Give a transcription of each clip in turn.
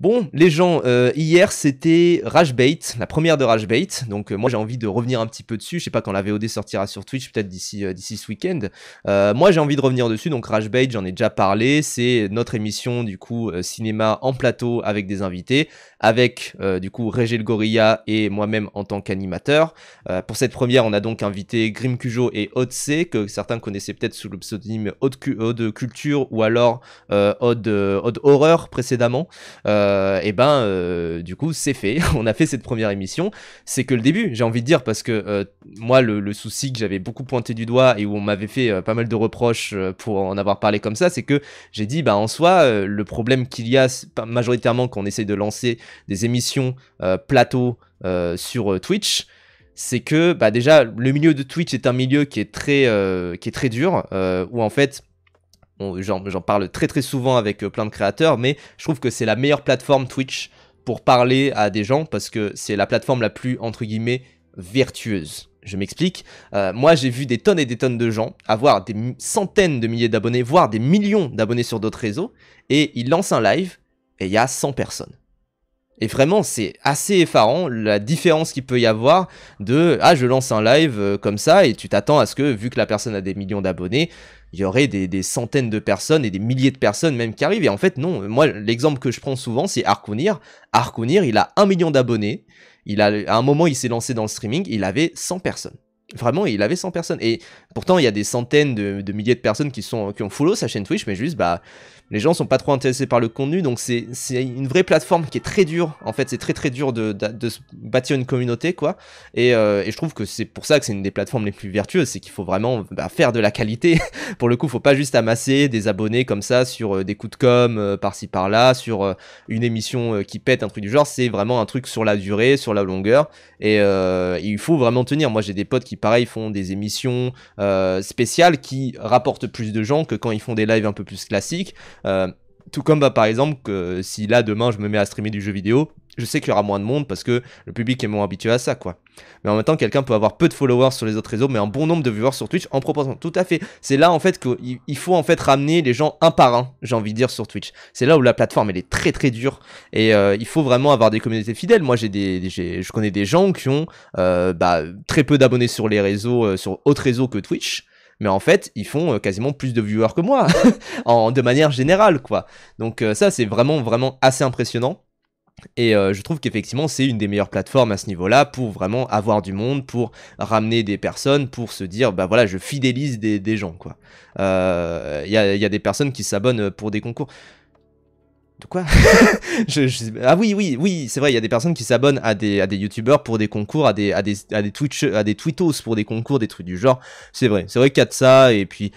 Bon, les gens, hier c'était Ragebait, la première de Ragebait, donc moi j'ai envie de revenir un petit peu dessus, je sais pas quand la VOD sortira sur Twitch, peut-être d'ici ce week-end. Moi j'ai envie de revenir dessus, donc Ragebait, j'en ai déjà parlé, c'est notre émission du coup cinéma en plateau avec des invités, avec du coup Régé le Gorilla et moi-même en tant qu'animateur. Pour cette première, on a donc invité Grim Cujo et Otse, que certains connaissaient peut-être sous le pseudonyme Odd Culture ou alors Odd Horror précédemment. Du coup c'est fait, on a fait cette première émission, c'est que le début j'ai envie de dire, parce que moi le souci que j'avais beaucoup pointé du doigt et où on m'avait fait pas mal de reproches pour en avoir parlé comme ça, c'est que j'ai dit en soi le problème qu'il y a majoritairement quand on essaie de lancer des émissions plateau sur Twitch, c'est que déjà le milieu de Twitch est un milieu qui est très dur, où en fait j'en parle très très souvent avec plein de créateurs, mais je trouve que c'est la meilleure plateforme Twitch pour parler à des gens, parce que c'est la plateforme la plus, entre guillemets, vertueuse. Je m'explique. Moi, j'ai vu des tonnes et des tonnes de gens avoir des centaines de milliers d'abonnés, voire des millions d'abonnés sur d'autres réseaux, et ils lancent un live, et il y a 100 personnes. Et vraiment, c'est assez effarant la différence qu'il peut y avoir de « Ah, je lance un live comme ça » et tu t'attends à ce que, vu que la personne a des millions d'abonnés, il y aurait des centaines de personnes et des milliers de personnes même qui arrivent. Et en fait, non. Moi, l'exemple que je prends souvent, c'est Arcounir. Arcounir, il a 1 million d'abonnés. À un moment, il s'est lancé dans le streaming, il avait 100 personnes. Vraiment, il avait 100 personnes. Et pourtant, il y a des centaines de milliers de personnes qui ont follow sa chaîne Twitch, mais juste, les gens sont pas trop intéressés par le contenu, donc c'est une vraie plateforme qui est très dure. En fait, c'est très très dur de se bâtir une communauté, quoi. Et je trouve que c'est pour ça que c'est une des plateformes les plus vertueuses, c'est qu'il faut vraiment faire de la qualité. Pour le coup, faut pas juste amasser des abonnés comme ça sur des coups de com par-ci par-là, sur une émission qui pète, un truc du genre. C'est vraiment un truc sur la durée, sur la longueur. Et il faut vraiment tenir. Moi, j'ai des potes qui, pareil, font des émissions spéciales qui rapportent plus de gens que quand ils font des lives un peu plus classiques. Tout comme par exemple que si là demain je me mets à streamer du jeu vidéo, je sais qu'il y aura moins de monde parce que le public est moins habitué à ça, quoi. Mais en même temps, quelqu'un peut avoir peu de followers sur les autres réseaux, mais un bon nombre de viewers sur Twitch en proportion. Tout à fait. C'est là en fait qu'il faut en fait ramener les gens un par un, j'ai envie de dire, sur Twitch. C'est là où la plateforme elle est très très dure et il faut vraiment avoir des communautés fidèles. Moi je connais des gens qui ont très peu d'abonnés sur les réseaux, sur autres réseaux que Twitch. Mais en fait, ils font quasiment plus de viewers que moi, de manière générale, quoi. Donc ça, c'est vraiment, vraiment assez impressionnant. Et je trouve qu'effectivement, c'est une des meilleures plateformes à ce niveau-là pour vraiment avoir du monde, pour ramener des personnes, pour se dire, voilà, je fidélise des gens, quoi. Il y a des personnes qui s'abonnent pour des concours. De quoi? Ah oui, c'est vrai, il y a des personnes qui s'abonnent à des youtubeurs pour des concours, à des tweetos pour des concours, des trucs du genre. C'est vrai qu'il y a de ça, et puis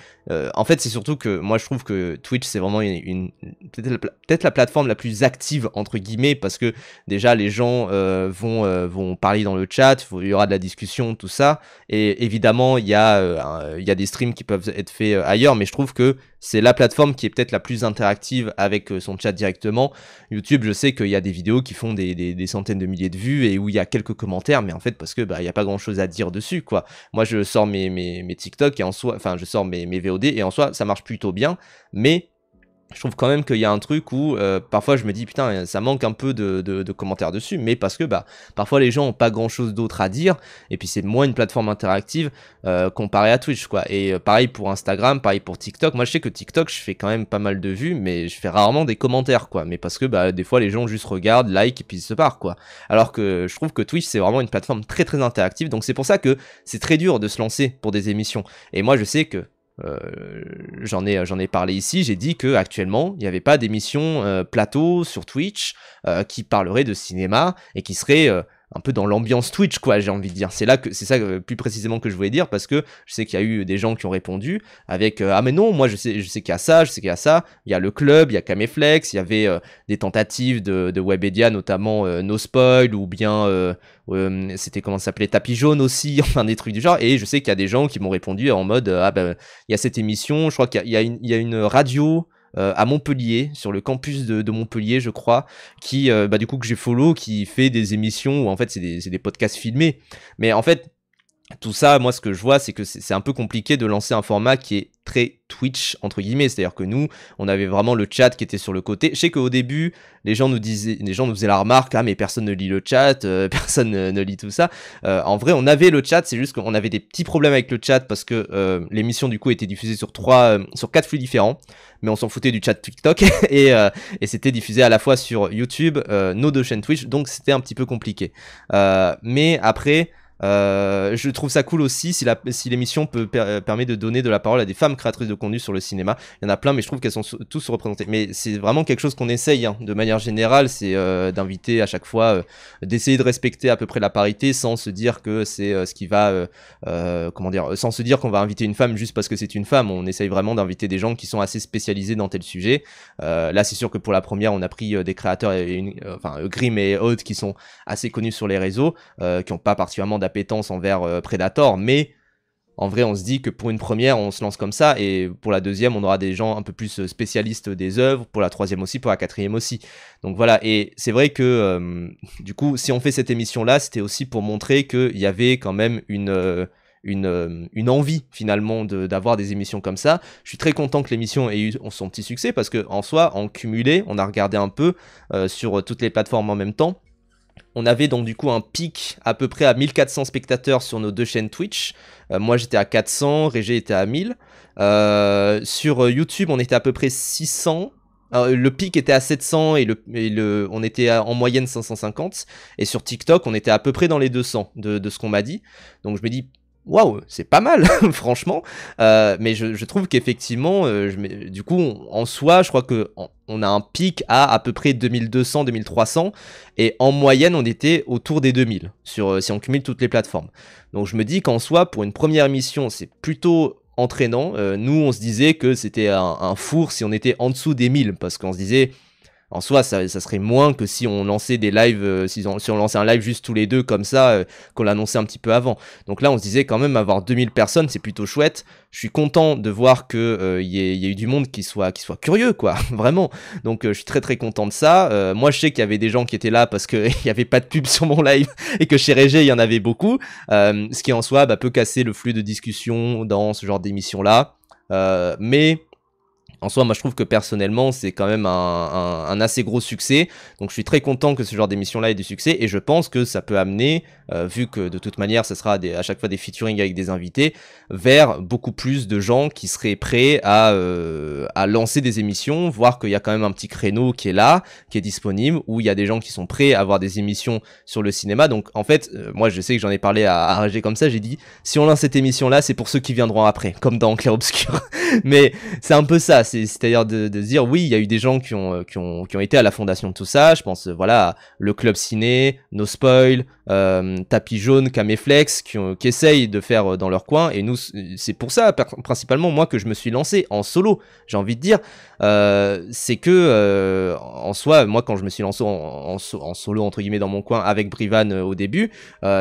en fait c'est surtout que moi je trouve que Twitch c'est vraiment peut-être la plateforme la plus active entre guillemets, parce que déjà les gens vont parler dans le chat, il y aura de la discussion, tout ça, et évidemment il y a des streams qui peuvent être faits ailleurs, mais je trouve que c'est la plateforme qui est peut-être la plus interactive avec son chat directement. YouTube, je sais qu'il y a des vidéos qui font des centaines de milliers de vues et où il y a quelques commentaires, mais en fait parce que il y a pas grand chose à dire dessus, quoi. Moi je sors mes TikTok et en soi, enfin je sors mes VOD et en soi ça marche plutôt bien, mais je trouve quand même qu'il y a un truc où parfois je me dis putain ça manque un peu de commentaires dessus, mais parce que parfois les gens ont pas grand chose d'autre à dire, et puis c'est moins une plateforme interactive comparé à Twitch, quoi. Et pareil pour Instagram, pareil pour TikTok. Moi je sais que TikTok je fais quand même pas mal de vues, mais je fais rarement des commentaires, quoi, mais parce que des fois les gens juste regardent, like et puis ils se barrent, quoi. Alors que je trouve que Twitch c'est vraiment une plateforme très très interactive, donc c'est pour ça que c'est très dur de se lancer pour des émissions. Et moi je sais que j'en ai parlé ici, j'ai dit que actuellement il n'y avait pas d'émission plateau sur Twitch qui parlerait de cinéma et qui serait un peu dans l'ambiance Twitch, quoi, j'ai envie de dire. C'est ça plus précisément que je voulais dire, parce que je sais qu'il y a eu des gens qui ont répondu avec ah mais non, moi je sais qu'il y a ça, il y a le club, il y a Caméflex, il y avait des tentatives de Webedia, notamment No Spoil, ou bien c'était comment ça s'appelait, Tapis Jaune aussi, enfin des trucs du genre. Et je sais qu'il y a des gens qui m'ont répondu en mode il y a cette émission, je crois qu'il y a une radio à Montpellier, sur le campus de Montpellier, je crois, qui du coup que j'ai follow, qui fait des émissions où en fait c'est des podcasts filmés, mais en fait tout ça, moi, ce que je vois, c'est que c'est un peu compliqué de lancer un format qui est très Twitch, entre guillemets. C'est-à-dire que nous, on avait vraiment le chat qui était sur le côté. Je sais qu'au début, les gens nous faisaient la remarque, ah, mais personne ne lit le chat, personne ne lit tout ça. En vrai, on avait le chat, c'est juste qu'on avait des petits problèmes avec le chat parce que l'émission, du coup, était diffusée sur 4 flux différents. Mais on s'en foutait du chat TikTok et c'était diffusé à la fois sur YouTube, nos 2 chaînes Twitch, donc c'était un petit peu compliqué. Mais après, je trouve ça cool aussi si l'émission permet de donner de la parole à des femmes créatrices de contenu sur le cinéma. Il y en a plein, mais je trouve qu'elles sont tous représentées. Mais c'est vraiment quelque chose qu'on essaye, hein, de manière générale, c'est d'inviter à chaque fois, d'essayer de respecter à peu près la parité sans se dire que c'est ce qui va, comment dire, sans se dire qu'on va inviter une femme juste parce que c'est une femme. On essaye vraiment d'inviter des gens qui sont assez spécialisés dans tel sujet. Là, c'est sûr que pour la première, on a pris des créateurs, enfin Grimm et autres qui sont assez connus sur les réseaux, qui n'ont pas particulièrement d'appétence envers Predator, mais en vrai on se dit que pour une première on se lance comme ça, et pour la deuxième on aura des gens un peu plus spécialistes des œuvres, pour la troisième aussi, pour la quatrième aussi. Donc voilà, et c'est vrai que du coup si on fait cette émission là, c'était aussi pour montrer qu'il y avait quand même une envie finalement d'avoir des émissions comme ça. Je suis très content que l'émission ait eu son petit succès, parce que en soi, en cumulé, on a regardé un peu sur toutes les plateformes en même temps. On avait donc du coup un pic à peu près à 1400 spectateurs sur nos 2 chaînes Twitch. Moi j'étais à 400, Régé était à 1000. Sur YouTube on était à peu près 600. Le pic était à 700 et on était en moyenne 550. Et sur TikTok on était à peu près dans les 200 de ce qu'on m'a dit. Donc je me dis, waouh, c'est pas mal, franchement. Mais je trouve qu'effectivement, du coup, en soi, je crois que on a un pic à peu près 2200, 2300, et en moyenne, on était autour des 2000, si on cumule toutes les plateformes. Donc je me dis qu'en soi, pour une première émission, c'est plutôt entraînant. Nous, on se disait que c'était un four si on était en dessous des 1000, parce qu'on se disait, en soi, ça serait moins que si on lançait des lives, si on lançait un live juste tous les deux comme ça, qu'on l'annonçait un petit peu avant. Donc là, on se disait quand même avoir 2000 personnes, c'est plutôt chouette. Je suis content de voir que y a eu du monde qui soit curieux, quoi, vraiment. Donc je suis très très content de ça. Moi, je sais qu'il y avait des gens qui étaient là parce qu'il n'y avait pas de pub sur mon live et que chez Régé, il y en avait beaucoup. Ce qui en soi peut casser le flux de discussion dans ce genre d'émission-là. Mais en soi, moi je trouve que personnellement c'est quand même un assez gros succès, donc je suis très content que ce genre d'émission là ait du succès, et je pense que ça peut amener, vu que de toute manière ça sera à chaque fois des featuring avec des invités, vers beaucoup plus de gens qui seraient prêts à lancer des émissions, voir qu'il y a quand même un petit créneau qui est là, qui est disponible, où il y a des gens qui sont prêts à avoir des émissions sur le cinéma. Donc en fait, moi je sais que j'en ai parlé à Régé comme ça, j'ai dit, si on lance cette émission là, c'est pour ceux qui viendront après, comme dans Clair Obscur. Mais c'est un peu ça, c'est-à-dire de se dire, oui, il y a eu des gens qui ont été à la fondation de tout ça. Je pense voilà, le Club Ciné, No Spoil, Tapis Jaune, Caméflex, qui essayent de faire dans leur coin. Et nous, c'est pour ça principalement moi que je me suis lancé en solo, j'ai envie de dire. C'est que en soi, moi quand je me suis lancé en solo entre guillemets dans mon coin avec Brivan au début,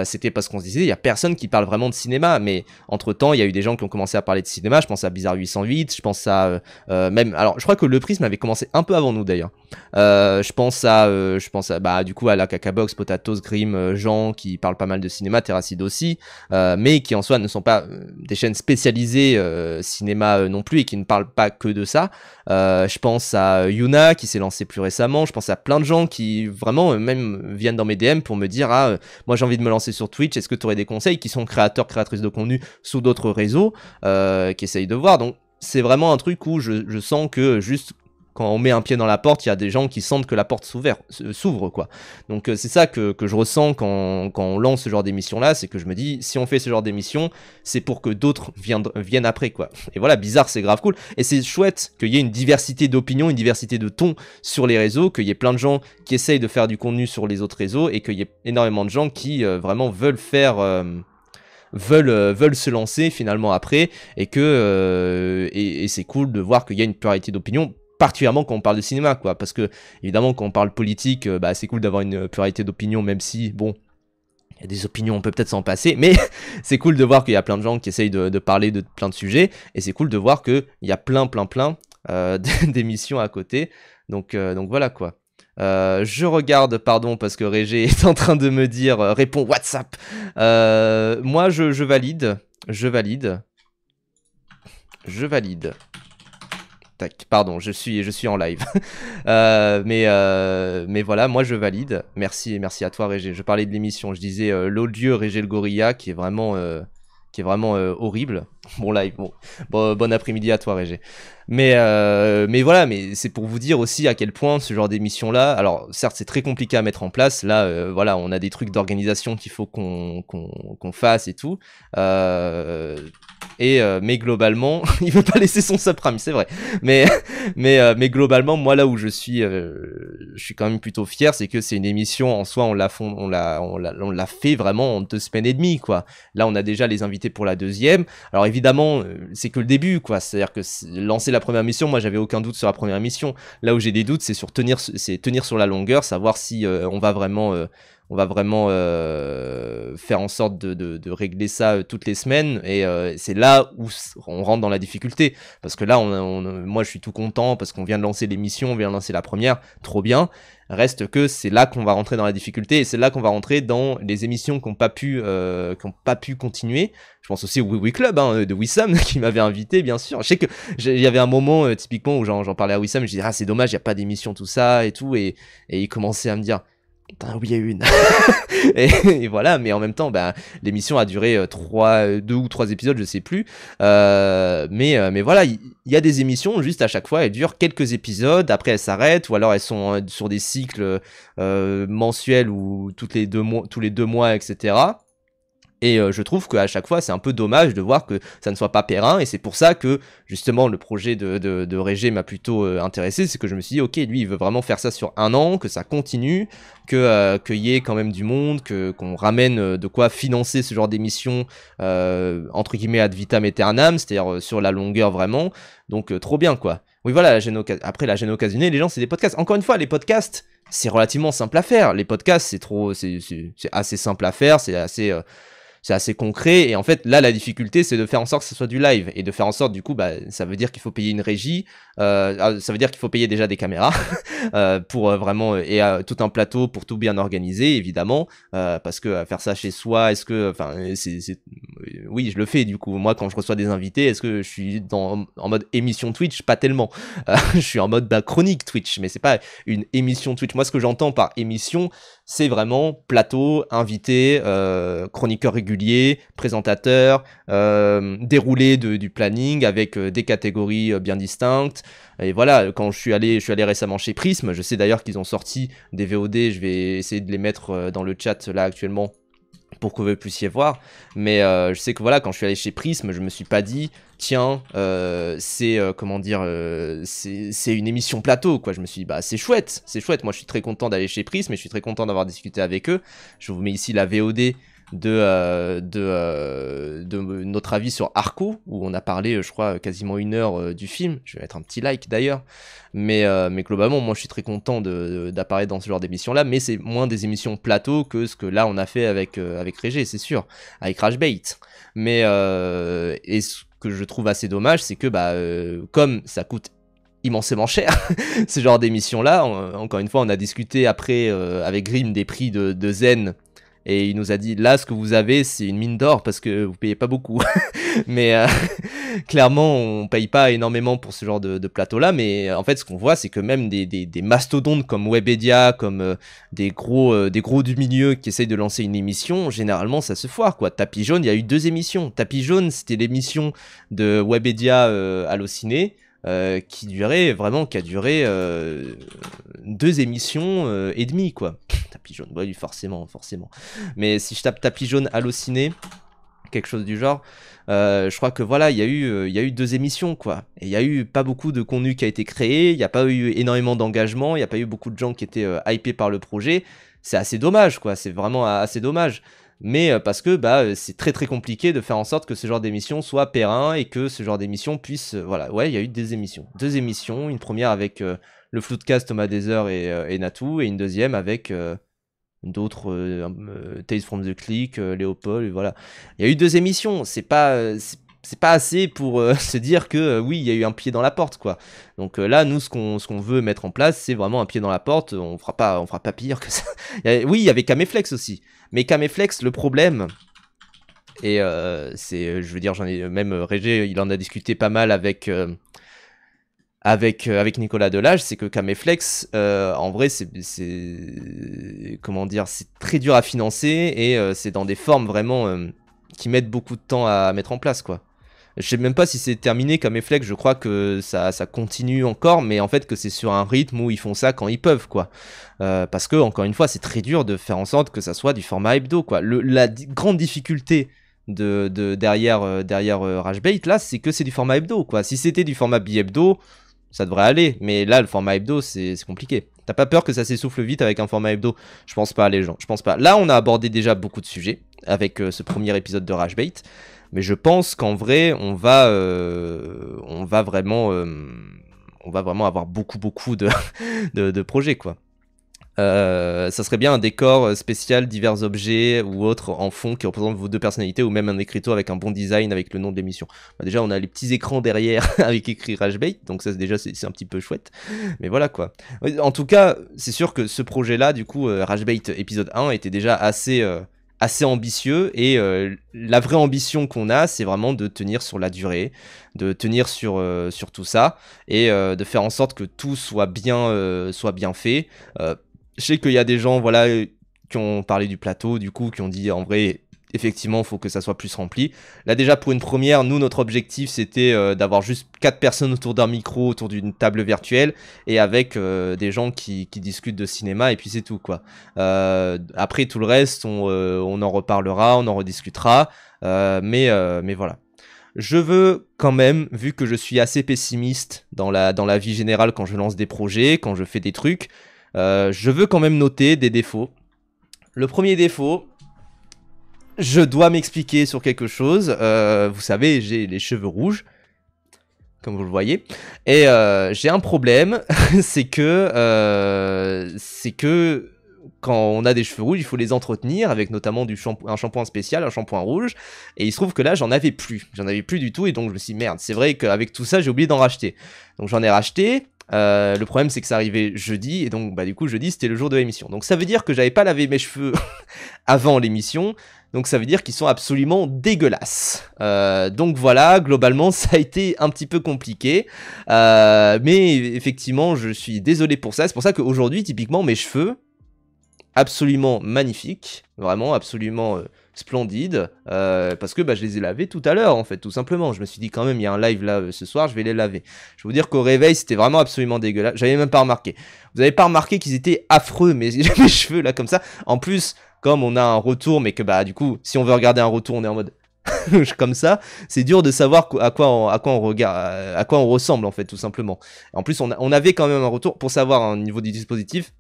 c'était parce qu'on se disait, il y a personne qui parle vraiment de cinéma. Mais entre temps, il y a eu des gens qui ont commencé à parler de cinéma. Je pense à Bizarre 808, je pense à même, alors je crois que le Prisme avait commencé un peu avant nous d'ailleurs. Je pense à du coup à la Cacabox, Potatoes, Grimm, Jean qui parlent pas mal de cinéma, Terracide aussi, mais qui en soi ne sont pas des chaînes spécialisées cinéma non plus, et qui ne parlent pas que de ça. Je pense à Yuna qui s'est lancé plus récemment. Je pense à plein de gens qui vraiment même viennent dans mes DM pour me dire, moi j'ai envie de me lancer sur Twitch, est-ce que tu aurais des conseils, qui sont créateurs, créatrices de contenu sous d'autres réseaux, qui essayent de voir. Donc c'est vraiment un truc où je sens que juste quand on met un pied dans la porte, il y a des gens qui sentent que la porte s'ouvre, quoi. Donc c'est ça que je ressens quand on lance ce genre d'émission là, c'est que je me dis, si on fait ce genre d'émission, c'est pour que d'autres viennent après, quoi. Et voilà, Bizarre, c'est grave cool, et c'est chouette qu'il y ait une diversité d'opinions, une diversité de tons sur les réseaux, qu'il y ait plein de gens qui essayent de faire du contenu sur les autres réseaux, et qu'il y ait énormément de gens qui vraiment veulent faire veulent se lancer finalement après, et que et c'est cool de voir qu'il y a une pluralité d'opinions, particulièrement quand on parle de cinéma, quoi, parce que évidemment quand on parle politique, c'est cool d'avoir une pluralité d'opinions, même si bon, il y a des opinions, on peut peut-être s'en passer, mais c'est cool de voir qu'il y a plein de gens qui essayent de parler de plein de sujets, et c'est cool de voir qu'il y a plein d'émissions à côté, donc voilà, quoi. Je regarde, pardon, parce que Régé est en train de me dire réponds WhatsApp. Moi, je valide. Je valide. Je valide. Tac, pardon, je suis en live. Mais voilà, moi je valide. Merci, merci à toi Régé. Je parlais de l'émission, je disais l'odieux Régé le Gorilla qui est vraiment horrible. Bon live, bon après-midi à toi Régé. Mais voilà, mais c'est pour vous dire aussi à quel point ce genre d'émission-là, alors certes c'est très compliqué à mettre en place, là voilà, on a des trucs d'organisation qu'il faut qu'on fasse et tout. Mais globalement, il veut pas laisser son subprime, c'est vrai. Mais globalement, moi là où je suis quand même plutôt fier, c'est que c'est une émission en soi, on l'a fait vraiment en 2 semaines et demie, quoi. Là, on a déjà les invités pour la deuxième. Alors évidemment, c'est que le début, quoi. C'est-à-dire que lancer la première mission, moi j'avais aucun doute sur la première mission. Là où j'ai des doutes, c'est sur tenir sur la longueur, savoir si on va vraiment faire en sorte de régler ça toutes les semaines, et c'est là où on rentre dans la difficulté, parce que là moi je suis tout content parce qu'on vient de lancer l'émission, on vient de lancer la première, trop bien. Reste que c'est là qu'on va rentrer dans la difficulté, et c'est là qu'on va rentrer dans les émissions qui n'ont pas pu continuer. Je pense aussi au Oui Oui Club de Wissam qui m'avait invité, bien sûr. Je sais que il y avait un moment typiquement où j'en parlais à Wissam, je disais c'est dommage, il y a pas d'émission, tout ça et tout, et il commençait à me dire putain, oui, il y a une. et voilà, mais en même temps, l'émission a duré 2 ou 3 épisodes, je sais plus. Mais voilà, il y a des émissions, juste à chaque fois, elles durent quelques épisodes, après elles s'arrêtent, ou alors elles sont sur des cycles mensuels ou tous les 2 mois, etc. Et je trouve qu'à chaque fois, c'est un peu dommage de voir que ça ne soit pas périn, et c'est pour ça que, justement, le projet de Régé m'a plutôt intéressé, c'est que je me suis dit, ok, lui, il veut vraiment faire ça sur 1 an, que ça continue, qu'il y ait quand même du monde, qu'on ramène de quoi financer ce genre d'émission, entre guillemets, ad vitam aeternam, c'est-à-dire sur la longueur vraiment, donc trop bien, quoi. Oui, voilà, après, la gêne occasionnée, les gens, c'est des podcasts. Encore une fois, les podcasts, c'est relativement simple à faire. Les podcasts, c'est assez simple à faire, c'est assez concret, et en fait là la difficulté c'est de faire en sorte que ce soit du live, et de faire en sorte du coup ça veut dire qu'il faut payer une régie, ça veut dire qu'il faut payer déjà des caméras pour vraiment et tout un plateau pour tout bien organiser évidemment, parce que faire ça chez soi, est-ce que oui je le fais du coup, moi quand je reçois des invités, est-ce que je suis en mode émission Twitch? Pas tellement. Je suis en mode chronique Twitch, mais c'est pas une émission Twitch. Moi ce que j'entends par émission, c'est vraiment plateau, invité, chroniqueur régulier, présentateur, déroulé du planning avec des catégories bien distinctes. Et voilà, quand je suis allé récemment chez Prism, je sais d'ailleurs qu'ils ont sorti des VOD, je vais essayer de les mettre dans le chat là actuellement pour que vous puissiez voir, mais je sais que voilà, quand je suis allé chez Prism, je me suis pas dit tiens c'est une émission plateau, quoi. Je me suis dit c'est chouette, moi je suis très content d'aller chez Prism, et je suis très content d'avoir discuté avec eux. Je vous mets ici la VOD de notre avis sur Arco, où on a parlé je crois quasiment 1 heure du film. Je vais mettre un petit like d'ailleurs, mais globalement moi je suis très content d'apparaître dans ce genre d'émission là, mais c'est moins des émissions plateau que ce que là on a fait avec Régé, c'est sûr, avec Crashbait. Mais et ce que je trouve assez dommage, c'est que comme ça coûte immensément cher ce genre d'émission là, encore une fois on a discuté après avec Grim des prix de Zen, et il nous a dit là ce que vous avez c'est une mine d'or parce que vous payez pas beaucoup. Mais clairement on paye pas énormément pour ce genre de plateau là, mais en fait ce qu'on voit c'est que même des mastodontes comme Webedia, comme des gros du milieu qui essayent de lancer une émission, généralement ça se foire, quoi. Tapis Jaune, il y a eu 2 émissions. Tapis Jaune c'était l'émission de Webedia Allociné, qui a duré 2 émissions et demie, quoi. Tapis Jaune, oui, forcément. Mais si je tape Tapis Jaune Allociné, quelque chose du genre, je crois que voilà, il y a eu 2 émissions, quoi. Et il y a eu pas beaucoup de contenu qui a été créé, il n'y a pas eu énormément d'engagement, il n'y a pas eu beaucoup de gens qui étaient hypés par le projet. C'est assez dommage, quoi. C'est vraiment assez dommage. Mais parce que c'est très très compliqué de faire en sorte que ce genre d'émission soit périn, et que ce genre d'émission puisse voilà, ouais, il y a eu 2 émissions, une première avec le Floodcast, Thomas Dezer et Natou, et une deuxième avec d'autres Tales from the Click, Léopold, et voilà. Il y a eu 2 émissions, c'est pas c'est pas assez pour se dire que oui, il y a eu un pied dans la porte, quoi. Donc là, nous, ce qu'on veut mettre en place, c'est vraiment un pied dans la porte. On fera pas pire que ça. Oui, il y avait Caméflex aussi. Mais Caméflex, le problème, et je veux dire, j'en ai même Régé, il en a discuté pas mal avec Nicolas Delage, c'est que Caméflex, en vrai, comment dire, c'est très dur à financer et c'est dans des formes vraiment qui mettent beaucoup de temps à mettre en place, quoi. Je sais même pas si c'est terminé Caméflex, je crois que ça continue encore, mais en fait que c'est sur un rythme où ils font ça quand ils peuvent, quoi. Parce que, encore une fois, c'est très dur de faire en sorte que ça soit du format hebdo, quoi. La grande difficulté derrière Ragebait, là, c'est que c'est du format hebdo, quoi. Si c'était du format bi-hebdo, ça devrait aller, mais là, le format hebdo, c'est compliqué. T'as pas peur que ça s'essouffle vite avec un format hebdo? Je pense pas, les gens, je pense pas. Là, on a abordé déjà beaucoup de sujets avec ce premier épisode de Ragebait, mais je pense qu'en vrai, on va vraiment avoir beaucoup de projets, quoi. Ça serait bien un décor spécial, divers objets ou autres en fond qui représentent vos deux personnalités, ou même un écriteau avec un bon design avec le nom de l'émission. Bah déjà, on a les petits écrans derrière avec écrit Ragebait, donc ça déjà c'est un petit peu chouette, mais voilà, quoi. En tout cas, c'est sûr que ce projet-là, du coup, Ragebait épisode 1 était déjà assez ambitieux, et la vraie ambition qu'on a, c'est vraiment de tenir sur la durée, de tenir sur tout ça, et de faire en sorte que tout soit bien fait. Je sais qu'il y a des gens, voilà, qui ont parlé du plateau, du coup, qui ont dit, en vrai, effectivement, il faut que ça soit plus rempli. Là, déjà, pour une première, nous, notre objectif, c'était d'avoir juste 4 personnes autour d'un micro, autour d'une table virtuelle, et avec des gens qui discutent de cinéma, et puis c'est tout, quoi. Après, tout le reste, on en reparlera, on en rediscutera, mais voilà. Je veux quand même, vu que je suis assez pessimiste dans la vie générale quand je lance des projets, quand je fais des trucs, je veux quand même noter des défauts. Le premier défaut, je dois m'expliquer sur quelque chose. Vous savez, j'ai les cheveux rouges, comme vous le voyez, et j'ai un problème, c'est que quand on a des cheveux rouges, il faut les entretenir avec notamment un shampoing spécial, un shampoing rouge, et il se trouve que là j'en avais plus du tout, et donc je me suis dit merde, c'est vrai qu'avec tout ça j'ai oublié d'en racheter, donc j'en ai racheté. Le problème c'est que ça arrivait jeudi, et donc bah du coup jeudi c'était le jour de l'émission, donc ça veut dire que j'avais pas lavé mes cheveux avant l'émission, donc ça veut dire qu'ils sont absolument dégueulasses. Donc voilà, globalement ça a été un petit peu compliqué, mais effectivement je suis désolé pour ça. C'est pour ça qu'aujourd'hui typiquement mes cheveux, absolument magnifiques, vraiment absolument splendides, parce que bah, je les ai lavés tout à l'heure en fait, tout simplement. Je me suis dit quand même il y a un live là ce soir, je vais les laver. Je vais vous dire qu'au réveil c'était vraiment absolument dégueulasse, j'avais même pas remarqué. Vous avez pas remarqué qu'ils étaient affreux mes cheveux là comme ça. En plus, comme on a un retour, mais que bah du coup si on veut regarder un retour on est en mode comme ça, c'est dur de savoir à quoi on regarde, à quoi on ressemble en fait, tout simplement. En plus on avait quand même un retour pour savoir au niveau du dispositif.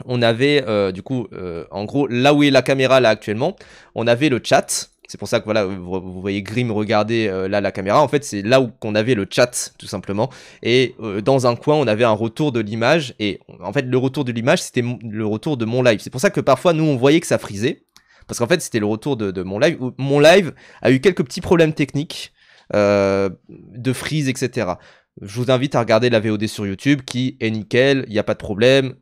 On avait du coup en gros là où est la caméra là actuellement, on avait le chat. C'est pour ça que voilà, vous voyez Grim regarder là la caméra. En fait, c'est là où qu'on avait le chat tout simplement. Et dans un coin, on avait un retour de l'image. Et en fait, le retour de l'image, c'était le retour de mon live. C'est pour ça que parfois, nous, on voyait que ça frisait. Parce qu'en fait, c'était le retour de mon live. Mon live a eu quelques petits problèmes techniques de freeze, etc. Je vous invite à regarder la VOD sur YouTube qui est nickel. Il n'y a pas de problème.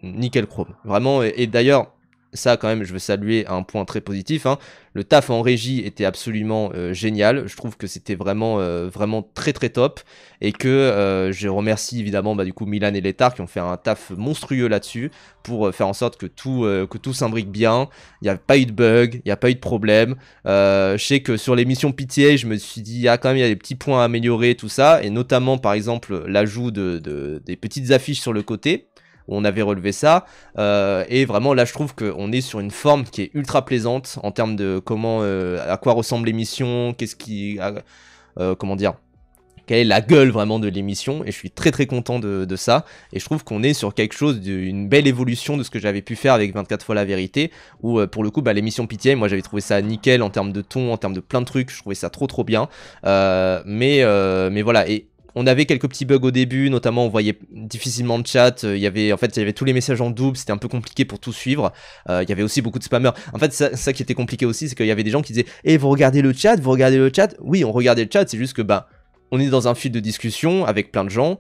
Nickel chrome. Vraiment. Et d'ailleurs, ça quand même je veux saluer un point très positif, hein. Le taf en régie était absolument génial, je trouve que c'était vraiment très très top, et que je remercie évidemment bah, du coup Milan et Létard qui ont fait un taf monstrueux là-dessus pour faire en sorte que tout s'imbrique bien. Il n'y a pas eu de bug, il n'y a pas eu de problème. Je sais que sur l'émission PTA je me suis dit quand même il y a des petits points à améliorer, tout ça, et notamment par exemple l'ajout des petites affiches sur le côté. On avait relevé ça, et vraiment là je trouve qu'on est sur une forme qui est ultra plaisante en termes de comment, à quoi ressemble l'émission, comment dire, quelle est la gueule vraiment de l'émission, et je suis très très content de ça, et je trouve qu'on est sur quelque chose d'une belle évolution de ce que j'avais pu faire avec 24 fois la vérité, où pour le coup bah, l'émission PTA, moi j'avais trouvé ça nickel en termes de ton, en termes de plein de trucs, je trouvais ça trop bien, mais voilà, et On avait quelques petits bugs au début, notamment on voyait difficilement le chat, il y avait tous les messages en double, c'était un peu compliqué pour tout suivre, il y avait aussi beaucoup de spammers. En fait, ça qui était compliqué aussi, c'est qu'il y avait des gens qui disaient « Eh, vous regardez le chat, vous regardez le chat ?» Oui, on regardait le chat, c'est juste que bah on est dans un fil de discussion avec plein de gens,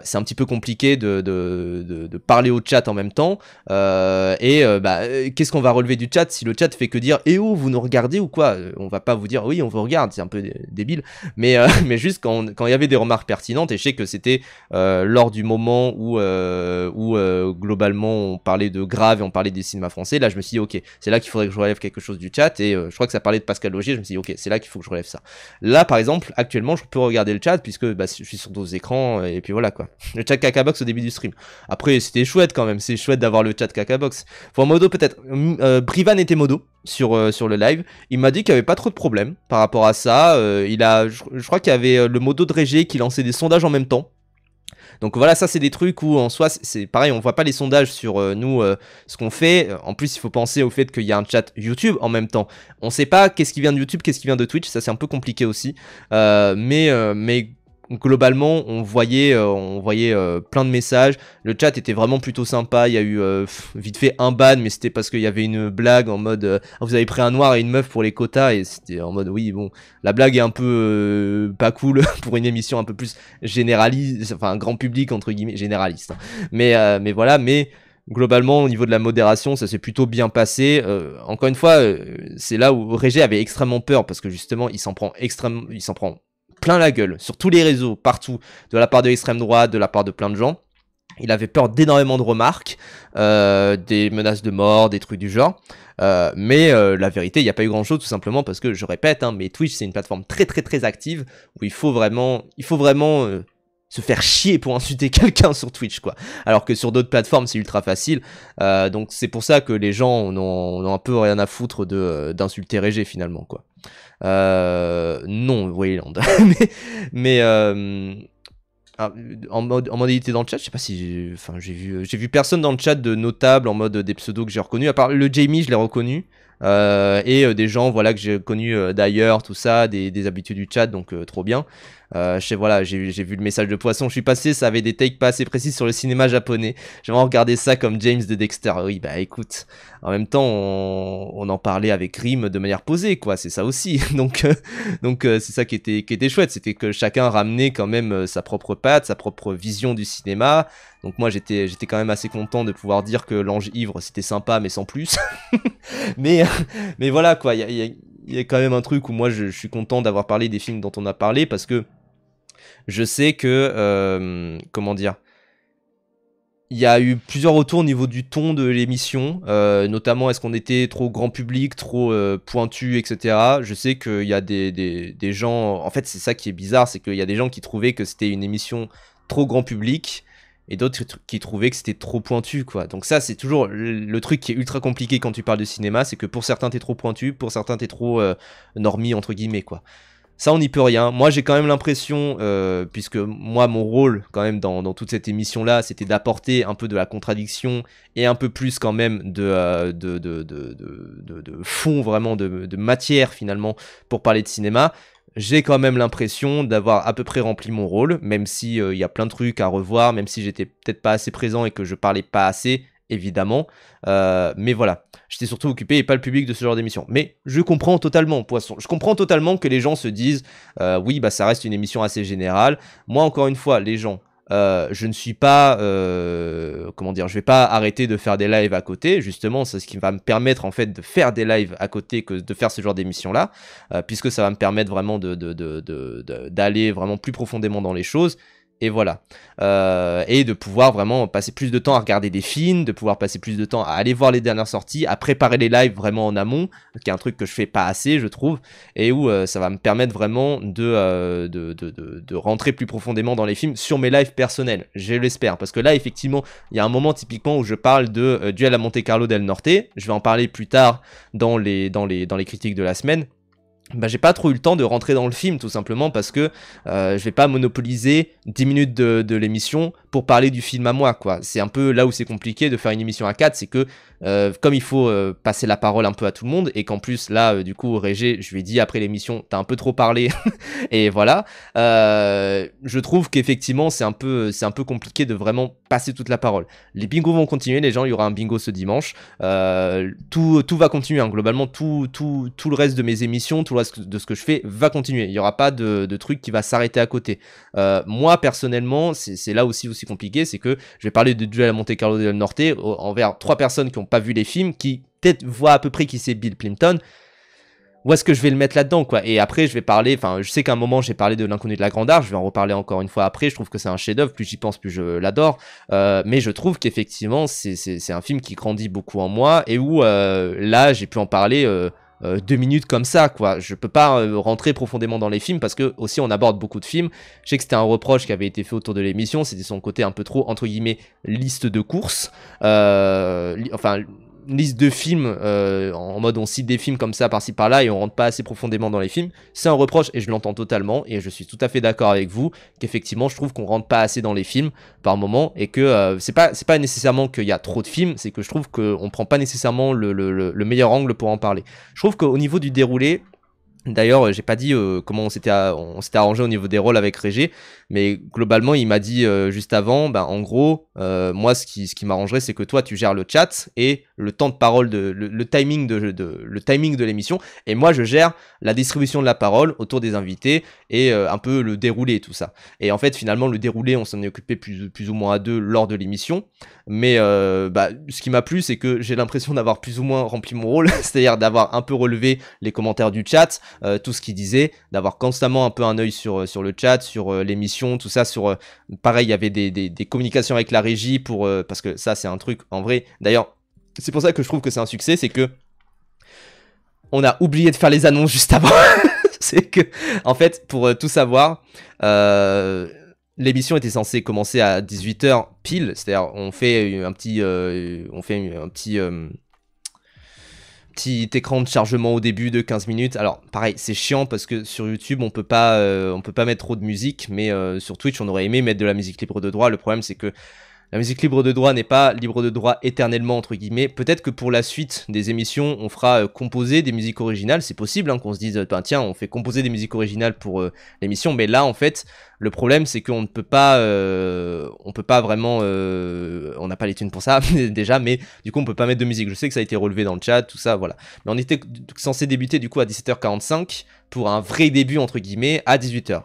c'est un petit peu compliqué de parler au chat en même temps, qu'est-ce qu'on va relever du chat si le chat fait que dire « Eh oh, vous nous regardez ou quoi ?» On va pas vous dire « Oui, on vous regarde », c'est un peu débile, mais juste quand il y avait des remarques pertinentes, et je sais que c'était lors du moment où globalement on parlait de Grave et on parlait des cinémas français, là je me suis dit « Ok, c'est là qu'il faudrait que je relève quelque chose du chat », et je crois que ça parlait de Pascal Logier, je me suis dit « Ok, c'est là qu'il faut que je relève ça ». Là par exemple, actuellement je peux regarder le chat puisque bah, je suis sur 12 écrans et puis voilà quoi. Le chat Cacabox au début du stream. Après c'était chouette quand même, c'est chouette d'avoir le chat Cacabox. Pour modo peut-être, Brivan était modo sur le live, il m'a dit qu'il n'y avait pas trop de problèmes par rapport à ça, je crois qu'il y avait le modo de Régé qui lançait des sondages en même temps. Donc voilà, ça c'est des trucs où en soi c'est pareil, on voit pas les sondages sur ce qu'on fait. En plus il faut penser au fait qu'il y a un chat YouTube en même temps. On sait pas qu'est-ce qui vient de YouTube, qu'est-ce qui vient de Twitch, ça c'est un peu compliqué aussi. Mais globalement on voyait plein de messages. Le chat était vraiment plutôt sympa. Il y a eu vite fait un ban, mais c'était parce qu'il y avait une blague en mode vous avez pris un noir et une meuf pour les quotas, et c'était en mode oui bon, la blague est un peu pas cool pour une émission un peu plus généraliste, enfin grand public entre guillemets, généraliste, hein. Mais voilà, mais globalement au niveau de la modération ça s'est plutôt bien passé. Encore une fois c'est là où Régé avait extrêmement peur, parce que justement il s'en prend plein la gueule sur tous les réseaux, partout, de la part de l'extrême droite, de la part de plein de gens. Il avait peur d'énormément de remarques, des menaces de mort, des trucs du genre. Mais la vérité, il n'y a pas eu grand chose, tout simplement parce que, je répète, hein, mais Twitch c'est une plateforme très très très active où il faut vraiment se faire chier pour insulter quelqu'un sur Twitch, quoi. Alors que sur d'autres plateformes c'est ultra facile. Donc c'est pour ça que les gens ont un peu rien à foutre d'insulter Régé finalement, quoi. Non, Wayland. mais en modalité dans le chat, je sais pas si j'ai vu personne dans le chat de notable en mode des pseudos que j'ai reconnus, à part le Jamie, je l'ai reconnu, des gens voilà que j'ai connus d'ailleurs, tout ça, des habitués du chat, donc trop bien. J'ai vu le message de Poisson, je suis passé, ça avait des takes pas assez précises sur le cinéma japonais. J'ai vraiment regardé ça comme James de Dexter. Oui, bah écoute, en même temps, on en parlait avec Rim de manière posée, quoi, c'est ça aussi. Donc c'est ça qui était chouette, c'était que chacun ramenait quand même sa propre patte, sa propre vision du cinéma. Donc moi j'étais quand même assez content de pouvoir dire que L'Ange Ivre c'était sympa mais sans plus. mais voilà quoi, il y a quand même un truc où moi je suis content d'avoir parlé des films dont on a parlé, parce que je sais que, comment dire, il y a eu plusieurs retours au niveau du ton de l'émission, notamment est-ce qu'on était trop grand public, trop pointu, etc. Je sais qu'il y a des gens, en fait c'est ça qui est bizarre, c'est qu'il y a des gens qui trouvaient que c'était une émission trop grand public, et d'autres qui trouvaient que c'était trop pointu, quoi. Donc ça c'est toujours le truc qui est ultra compliqué quand tu parles de cinéma, c'est que pour certains t'es trop pointu, pour certains t'es trop normie entre guillemets, quoi. Ça on n'y peut rien. Moi j'ai quand même l'impression, puisque moi mon rôle quand même dans toute cette émission là, c'était d'apporter un peu de la contradiction et un peu plus quand même de fond, vraiment de matière finalement pour parler de cinéma. J'ai quand même l'impression d'avoir à peu près rempli mon rôle, même si il y a plein de trucs à revoir, même si j'étais peut-être pas assez présent et que je parlais pas assez, évidemment. Mais voilà, j'étais surtout occupé et pas le public de ce genre d'émission. Mais je comprends totalement, Poisson. Je comprends totalement que les gens se disent oui, bah ça reste une émission assez générale. Moi, encore une fois, les gens, je ne suis pas, comment dire, je vais pas arrêter de faire des lives à côté. Justement, c'est ce qui va me permettre en fait de faire des lives à côté que de faire ce genre d'émission là, puisque ça va me permettre vraiment d'aller vraiment plus profondément dans les choses. Et voilà. Et de pouvoir vraiment passer plus de temps à regarder des films, de pouvoir passer plus de temps à aller voir les dernières sorties, à préparer les lives vraiment en amont, qui est un truc que je fais pas assez, je trouve, et où ça va me permettre vraiment de rentrer plus profondément dans les films sur mes lives personnels, je l'espère. Parce que là, effectivement, il y a un moment typiquement où je parle de Duel à Monte Carlo del Norte, je vais en parler plus tard dans les critiques de la semaine. Bah, j'ai pas trop eu le temps de rentrer dans le film, tout simplement parce que je vais pas monopoliser 10 minutes de l'émission pour parler du film à moi, quoi. C'est un peu là où c'est compliqué de faire une émission à 4, c'est que comme il faut passer la parole un peu à tout le monde, et qu'en plus là, du coup, Régé, je lui ai dit après l'émission, t'as un peu trop parlé, et voilà. Je trouve qu'effectivement, c'est un peu compliqué de vraiment passer toute la parole. Les bingos vont continuer, les gens, il y aura un bingo ce dimanche. Tout va continuer, hein. Globalement, tout le reste de mes émissions, tout le reste de ce que je fais va continuer. Il n'y aura pas de truc qui va s'arrêter à côté. Moi, personnellement, c'est là aussi compliqué, c'est que je vais parler de Duel à Monte Carlo del Norte envers 3 personnes qui n'ont pas vu les films, qui peut-être voient à peu près qui c'est Bill Plympton. Où est-ce que je vais le mettre là-dedans, quoi? Et après, je vais parler, enfin, je sais qu'à un moment, j'ai parlé de L'inconnu de la Grande Arche, je vais en reparler encore une fois après, je trouve que c'est un chef-d'œuvre, plus j'y pense, plus je l'adore, mais je trouve qu'effectivement, c'est un film qui grandit beaucoup en moi, et où, là, j'ai pu en parler 2 minutes comme ça, quoi. Je peux pas rentrer profondément dans les films, parce que, aussi, on aborde beaucoup de films. Je sais que c'était un reproche qui avait été fait autour de l'émission, c'était son côté un peu trop, entre guillemets, liste de courses, enfin, liste de films en mode on cite des films comme ça par-ci par-là et on rentre pas assez profondément dans les films. C'est un reproche et je l'entends totalement, et je suis tout à fait d'accord avec vous qu'effectivement je trouve qu'on rentre pas assez dans les films par moment, et que c'est pas nécessairement qu'il y a trop de films, c'est que je trouve qu'on prend pas nécessairement le meilleur angle pour en parler. Je trouve qu'au niveau du déroulé, d'ailleurs, j'ai pas dit comment on s'était arrangé au niveau des rôles avec Régé, mais globalement, il m'a dit juste avant, ben, en gros, moi, ce qui m'arrangerait, c'est que toi, tu gères le chat et le temps de parole, le timing de l'émission, et moi, je gère la distribution de la parole autour des invités et un peu le déroulé et tout ça. Et en fait, finalement, le déroulé, on s'en est occupé plus ou moins à 2 lors de l'émission, mais ce qui m'a plu, c'est que j'ai l'impression d'avoir plus ou moins rempli mon rôle, c'est-à-dire d'avoir un peu relevé les commentaires du chat, tout ce qu'il disait, d'avoir constamment un peu un œil sur le chat, sur l'émission, tout ça, pareil, il y avait des communications avec la régie parce que ça, c'est un truc, en vrai, d'ailleurs, c'est pour ça que je trouve que c'est un succès, c'est que on a oublié de faire les annonces juste avant. C'est que, en fait, pour tout savoir, l'émission était censée commencer à 18h pile, c'est-à-dire on fait un petit écran de chargement au début de 15 minutes. Alors pareil, c'est chiant parce que sur YouTube on peut pas mettre trop de musique, mais sur Twitch on aurait aimé mettre de la musique libre de droit. Le problème c'est que la musique libre de droit n'est pas libre de droit éternellement, entre guillemets. Peut-être que pour la suite des émissions, on fera composer des musiques originales. C'est possible hein, qu'on se dise, ben, tiens, on fait composer des musiques originales pour l'émission. Mais là, en fait, le problème, c'est qu'on ne peut pas vraiment... on n'a pas les thunes pour ça, déjà, mais du coup, on peut pas mettre de musique. Je sais que ça a été relevé dans le chat, tout ça, voilà. Mais on était censé débuter, du coup, à 17h45 pour un vrai début, entre guillemets, à 18h.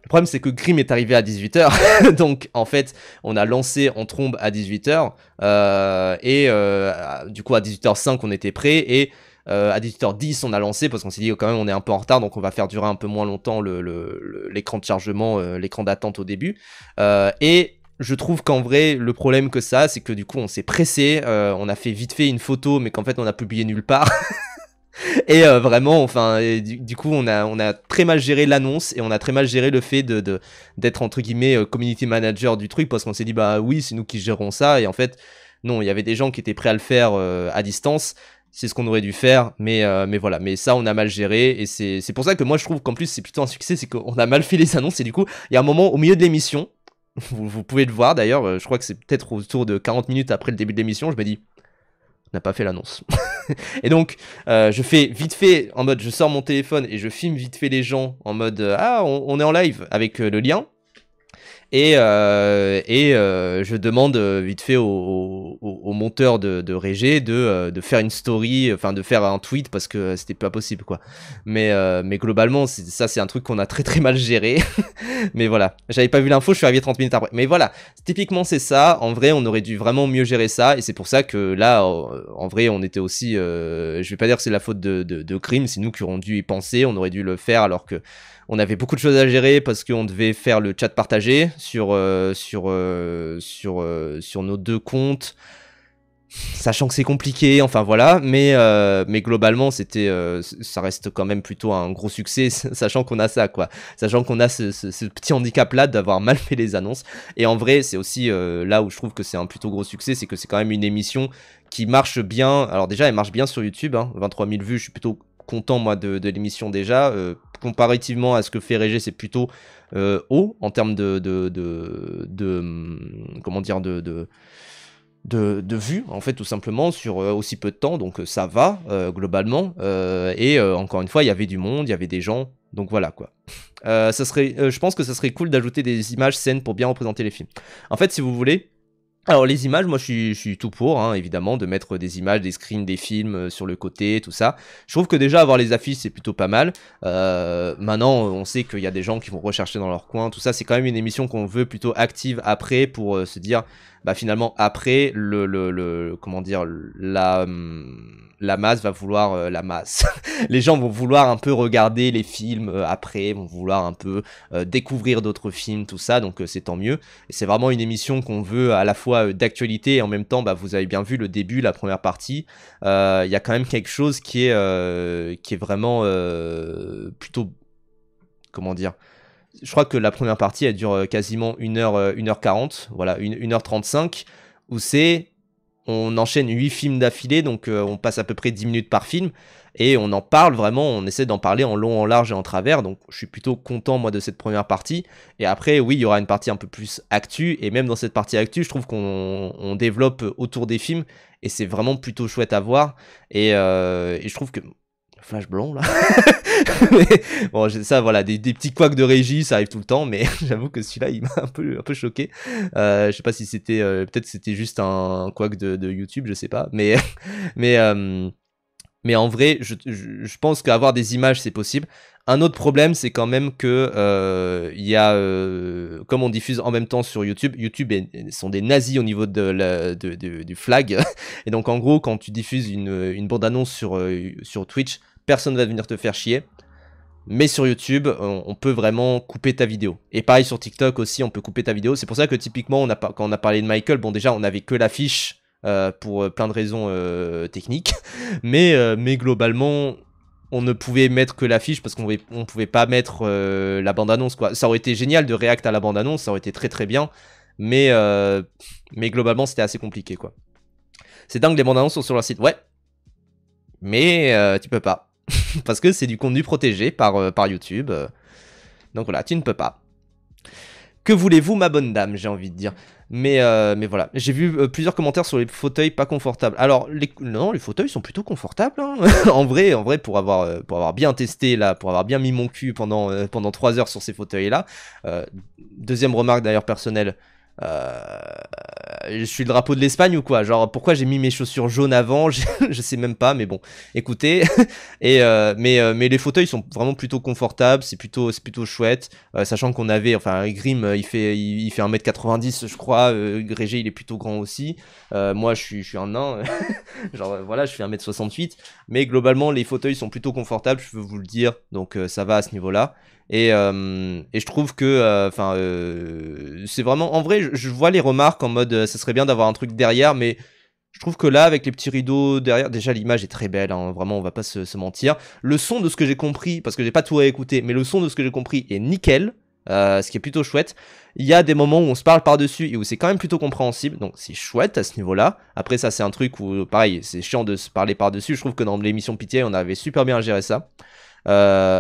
Le problème, c'est que Grimm est arrivé à 18h, donc en fait, on a lancé en trombe à 18h, du coup à 18h05, on était prêt, et à 18h10, on a lancé, parce qu'on s'est dit quand même, on est un peu en retard, donc on va faire durer un peu moins longtemps l'écran de chargement, l'écran d'attente au début, et je trouve qu'en vrai, le problème que ça, c'est que du coup, on s'est pressé, on a fait vite fait une photo, mais qu'en fait, on a publié nulle part. Et vraiment, enfin, du coup, on a très mal géré l'annonce, et on a très mal géré le fait d'être entre guillemets community manager du truc, parce qu'on s'est dit bah oui, c'est nous qui gérons ça, et en fait non, il y avait des gens qui étaient prêts à le faire à distance. C'est ce qu'on aurait dû faire, mais voilà, mais ça on a mal géré, et c'est pour ça que moi je trouve qu'en plus c'est plutôt un succès, c'est qu'on a mal fait les annonces, et du coup il y a un moment au milieu de l'émission, vous pouvez le voir d'ailleurs, je crois que c'est peut-être autour de 40 minutes après le début de l'émission, je me dis n'a pas fait l'annonce. Et donc, je fais vite fait, en mode, je sors mon téléphone et je filme vite fait les gens en mode, on est en live avec le lien. Et je demande vite fait au monteur de Régé de faire une story, enfin de faire un tweet, parce que c'était pas possible quoi. Mais globalement, ça c'est un truc qu'on a très très mal géré. Mais voilà, j'avais pas vu l'info, je suis arrivé 30 minutes après. Mais voilà, typiquement c'est ça. En vrai, on aurait dû vraiment mieux gérer ça, et c'est pour ça que là, en vrai, on était aussi, je vais pas dire que c'est la faute de Grimm, c'est nous qui aurions dû y penser, on aurait dû le faire, alors que on avait beaucoup de choses à gérer, parce qu'on devait faire le chat partagé sur nos 2 comptes, sachant que c'est compliqué, enfin voilà, mais globalement c'était ça reste quand même plutôt un gros succès, sachant qu'on a ça quoi, sachant qu'on a ce petit handicap là d'avoir mal fait les annonces. Et en vrai c'est aussi là où je trouve que c'est un plutôt gros succès, c'est que c'est quand même une émission qui marche bien. Alors déjà elle marche bien sur YouTube, hein, 23 000 vues, je suis plutôt content moi de l'émission déjà, comparativement à ce que fait Régé, c'est plutôt haut en termes comment dire, de vues, en fait, tout simplement, sur aussi peu de temps, donc ça va, globalement, et encore une fois, il y avait du monde, il y avait des gens, donc voilà, quoi. Je pense que ça serait cool d'ajouter des images scènes pour bien représenter les films. En fait, si vous voulez, alors les images, moi je suis tout pour, hein, évidemment, de mettre des images, des screens, des films sur le côté, tout ça. Je trouve que déjà avoir les affiches c'est plutôt pas mal. Maintenant on sait qu'il y a des gens qui vont rechercher dans leur coin, tout ça. C'est quand même une émission qu'on veut plutôt active après pour se dire, bah finalement après comment dire, la masse va vouloir la masse. Les gens vont vouloir un peu regarder les films après, vont vouloir un peu découvrir d'autres films, tout ça. Donc c'est tant mieux. Et c'est vraiment une émission qu'on veut à la fois d'actualité et en même temps, bah, vous avez bien vu le début, la première partie. Il y a quand même quelque chose qui est vraiment plutôt, comment dire, je crois que la première partie elle dure quasiment 1h40, voilà, 1h35, où on enchaîne 8 films d'affilée, donc on passe à peu près 10 minutes par film, et on en parle vraiment, on essaie d'en parler en long, en large et en travers, donc je suis plutôt content moi de cette première partie. Et après oui, il y aura une partie un peu plus actu, et même dans cette partie actu, je trouve qu'on développe autour des films, et c'est vraiment plutôt chouette à voir, et je trouve que... Flash blanc là. Mais, bon, ça voilà, des petits couacs de régie, ça arrive tout le temps, mais j'avoue que celui-là il m'a un peu choqué. Je sais pas si c'était peut-être c'était juste un couac de YouTube, je sais pas, mais mais en vrai, je pense qu'avoir des images c'est possible. Un autre problème, c'est quand même que il y a comme on diffuse en même temps sur YouTube, sont des nazis au niveau du flag. Et donc en gros, quand tu diffuses une bande-annonce sur Twitch, personne va venir te faire chier. Mais sur YouTube, on peut vraiment couper ta vidéo. Et pareil sur TikTok aussi, on peut couper ta vidéo. C'est pour ça que typiquement, quand on a parlé de Michael, bon déjà, on n'avait que l'affiche pour plein de raisons techniques. Mais globalement, on ne pouvait mettre que l'affiche parce qu'on pouvait pas mettre la bande-annonce, quoi. Ça aurait été génial de react à la bande-annonce, ça aurait été très très bien. Mais globalement, c'était assez compliqué, quoi. C'est dingue, les bandes-annonces sont sur leur site. Ouais. Mais tu peux pas. Parce que c'est du contenu protégé par YouTube. Donc voilà, tu ne peux pas. Que voulez-vous, ma bonne dame, j'ai envie de dire. Mais voilà, j'ai vu plusieurs commentaires sur les fauteuils pas confortables. Alors, non, les fauteuils sont plutôt confortables. Hein. en vrai, pour avoir bien testé, là, pour avoir bien mis mon cul pendant 3 heures sur ces fauteuils-là. Deuxième remarque d'ailleurs personnelle. Je suis le drapeau de l'Espagne ou quoi? Genre pourquoi j'ai mis mes chaussures jaunes avant? Je sais même pas, mais bon, écoutez. Mais les fauteuils sont vraiment plutôt confortables, c'est plutôt chouette, sachant qu'on avait, enfin Grim il fait 1m90 je crois, Régé il est plutôt grand aussi, moi je suis un nain, genre voilà je fais 1m68, mais globalement les fauteuils sont plutôt confortables, je peux vous le dire, donc ça va à ce niveau-là. Et je trouve que c'est vraiment en vrai je vois les remarques en mode ça serait bien d'avoir un truc derrière, mais je trouve que là avec les petits rideaux derrière, déjà l'image est très belle, hein, vraiment on va pas se mentir. Le son de ce que j'ai compris, parce que j'ai pas tout réécouté, mais le son de ce que j'ai compris est nickel, ce qui est plutôt chouette. Il y a des moments où on se parle par-dessus et où c'est quand même plutôt compréhensible, donc c'est chouette à ce niveau-là. Après ça c'est un truc où pareil c'est chiant de se parler par-dessus, je trouve que dans l'émission Pitié on avait super bien géré ça.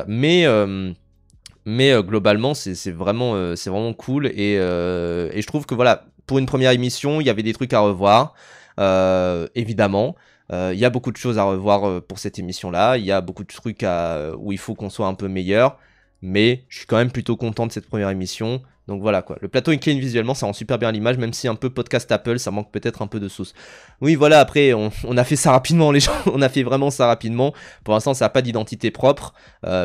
Mais globalement c'est vraiment cool, et je trouve que voilà, pour une première émission il y avait des trucs à revoir, évidemment. Il y a beaucoup de choses à revoir pour cette émission là, il y a beaucoup de trucs où il faut qu'on soit un peu meilleur, mais je suis quand même plutôt content de cette première émission. Donc voilà quoi, le plateau est clean visuellement, ça rend super bien l'image, même si un peu podcast Apple, ça manque peut-être un peu de sauce. Oui voilà, après on a fait ça rapidement les gens, on a fait vraiment ça rapidement. Pour l'instant ça n'a pas d'identité propre,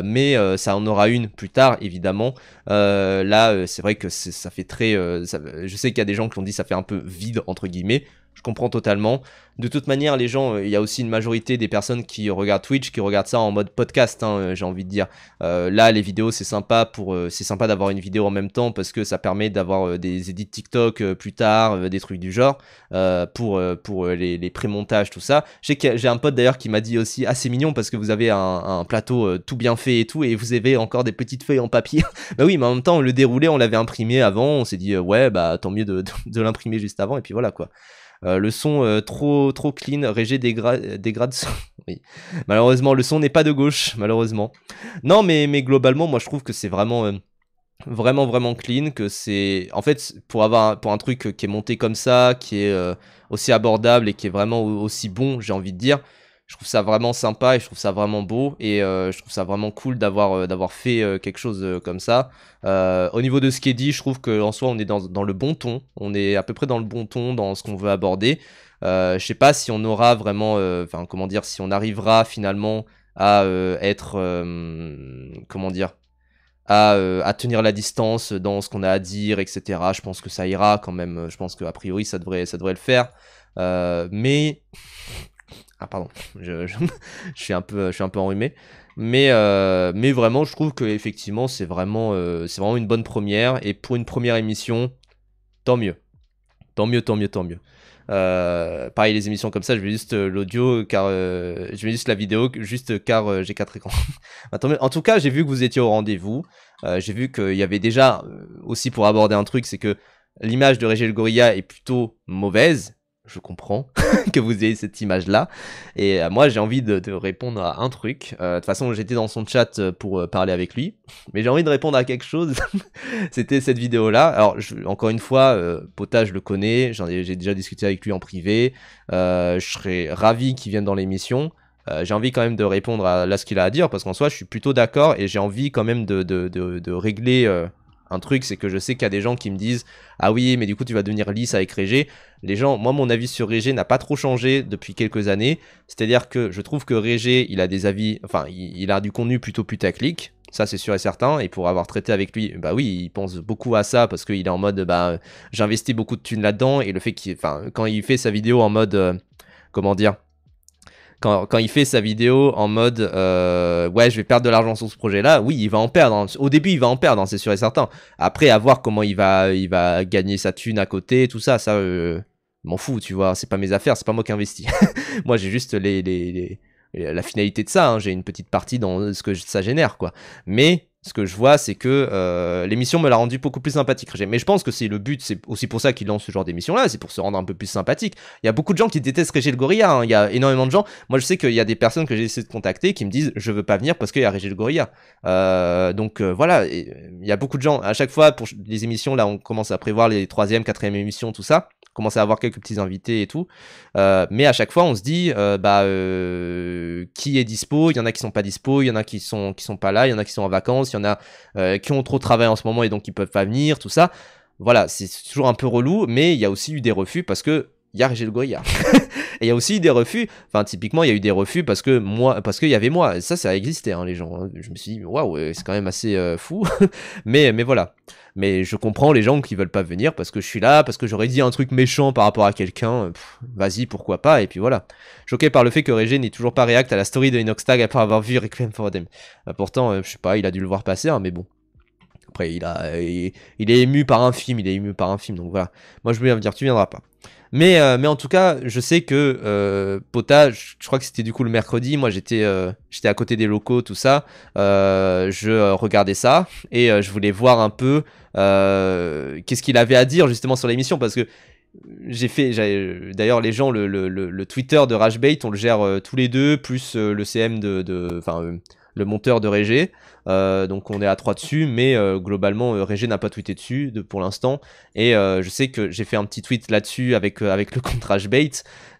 mais ça en aura une plus tard évidemment. Là c'est vrai que ça fait très... je sais qu'il y a des gens qui l'ont dit ça fait un peu vide entre guillemets. Je comprends totalement. De toute manière, les gens, il y a aussi une majorité des personnes qui regardent Twitch, qui regardent ça en mode podcast, hein, j'ai envie de dire. Là, les vidéos, c'est sympa c'est sympa d'avoir une vidéo en même temps parce que ça permet d'avoir des edits TikTok plus tard, des trucs du genre, pour les pré-montages, tout ça. Je sais que j'ai un pote d'ailleurs qui m'a dit aussi, ah c'est mignon parce que vous avez un plateau tout bien fait et tout, et vous avez encore des petites feuilles en papier. Bah oui, mais en même temps, le déroulé, on l'avait imprimé avant, on s'est dit, ouais, bah tant mieux de l'imprimer juste avant, et puis voilà quoi. Le son trop clean, Régé dégrade oui. Malheureusement, le son n'est pas de gauche, malheureusement. Non, mais globalement, moi je trouve que c'est vraiment vraiment clean, que c'est en fait pour un truc qui est monté comme ça, qui est aussi abordable et qui est vraiment aussi bon, j'ai envie de dire. Je trouve ça vraiment sympa et je trouve ça vraiment beau et je trouve ça vraiment cool d'avoir fait quelque chose comme ça. Au niveau de ce qui est dit, je trouve qu'en soi on est dans le bon ton, on est à peu près dans le bon ton dans ce qu'on veut aborder. Je sais pas si on aura vraiment, enfin comment dire, si on arrivera finalement à être, comment dire, à tenir la distance dans ce qu'on a à dire, etc. Je pense que ça ira quand même. Je pense qu'a priori ça devrait le faire. Mais ah pardon, je suis un peu enrhumé. Mais vraiment, je trouve que effectivement c'est vraiment une bonne première. Et pour une première émission, tant mieux. Tant mieux, tant mieux, tant mieux. Pareil, les émissions comme ça, je vais juste l'audio car je vais juste la vidéo juste car j'ai 4 écrans. En tout cas, j'ai vu que vous étiez au rendez-vous. J'ai vu qu'il y avait déjà aussi pour aborder un truc, c'est que l'image de Régé le Gorilla est plutôt mauvaise. Je comprends que vous ayez cette image-là. Et moi, j'ai envie de répondre à un truc. De toute façon, j'étais dans son chat pour parler avec lui. Mais j'ai envie de répondre à quelque chose. C'était cette vidéo-là. Alors, encore une fois, Pota, je le connais. J'ai déjà discuté avec lui en privé. Je serais ravi qu'il vienne dans l'émission. J'ai envie quand même de répondre à ce qu'il a à dire. Parce qu'en soi, je suis plutôt d'accord. Et j'ai envie quand même de régler... un truc, c'est que je sais qu'il y a des gens qui me disent « Ah oui, mais du coup, tu vas devenir lisse avec Régé. » Les gens, moi, mon avis sur Régé n'a pas trop changé depuis quelques années. C'est-à-dire que je trouve que Régé, il a des avis... Enfin, il a du contenu plutôt putaclic. Ça, c'est sûr et certain. Et pour avoir traité avec lui, bah oui, il pense beaucoup à ça parce qu'il est en mode bah, « J'investis beaucoup de thunes là-dedans. » Et le fait qu'il... Enfin, quand il fait sa vidéo en mode... comment dire, quand il fait sa vidéo en mode ouais, je vais perdre de l'argent sur ce projet-là, oui, il va en perdre. Hein. Au début, il va en perdre, hein, c'est sûr et certain. Après, à voir comment il va gagner sa thune à côté, tout ça, m'en fous, tu vois. C'est pas mes affaires, c'est pas moi qui investis. Moi, j'ai juste la finalité de ça. Hein. J'ai une petite partie dans ce que ça génère, quoi. Mais ce que je vois, c'est que l'émission me l'a rendu beaucoup plus sympathique. Mais je pense que c'est le but, c'est aussi pour ça qu'il lance ce genre d'émission-là, c'est pour se rendre un peu plus sympathique. Il y a beaucoup de gens qui détestent Régé le Gorilla, hein. Il y a énormément de gens. Moi, je sais qu'il y a des personnes que j'ai essayé de contacter qui me disent je veux pas venir parce qu'il y a Régé le Gorilla. Donc voilà, il y a beaucoup de gens. À chaque fois, pour les émissions, là, on commence à prévoir les 3e, 4e émissions, tout ça. Commence à avoir quelques petits invités et tout. Mais à chaque fois, on se dit qui est dispo. Il y en a qui sont pas dispo, il y en a qui sont pas là, il y en a qui sont en vacances, il y en a qui ont trop travaillé en ce moment et donc ils peuvent pas venir, tout ça. Voilà, c'est toujours un peu relou, mais il y a aussi eu des refus parce que il y a Régé le Gorilla. Et il y a aussi eu des refus, enfin typiquement il y a eu des refus parce qu'il y avait moi, et ça existait hein, les gens. Je me suis dit waouh, c'est quand même assez fou. mais voilà. Mais je comprends les gens qui veulent pas venir parce que je suis là, parce que j'aurais dit un truc méchant par rapport à quelqu'un, vas-y, pourquoi pas, et puis voilà. Choqué par le fait que Régé n'ait toujours pas réact à la story de Inoxtag après avoir vu Requiem for a Dream. Pourtant, je sais pas, il a dû le voir passer, hein, mais bon. Après, il est ému par un film, donc voilà. Moi, je voulais dire, tu viendras pas. Mais en tout cas, je sais que Pota, je crois que c'était du coup le mercredi, moi j'étais à côté des locaux, tout ça, je regardais ça, et je voulais voir un peu qu'est-ce qu'il avait à dire justement sur l'émission, parce que d'ailleurs les gens, le Twitter de Rashbait, on le gère tous les deux, plus le CM le monteur de Régé. Donc on est à 3 dessus, mais globalement Régé n'a pas tweeté dessus pour l'instant, et je sais que j'ai fait un petit tweet là-dessus avec le compte Rashbait.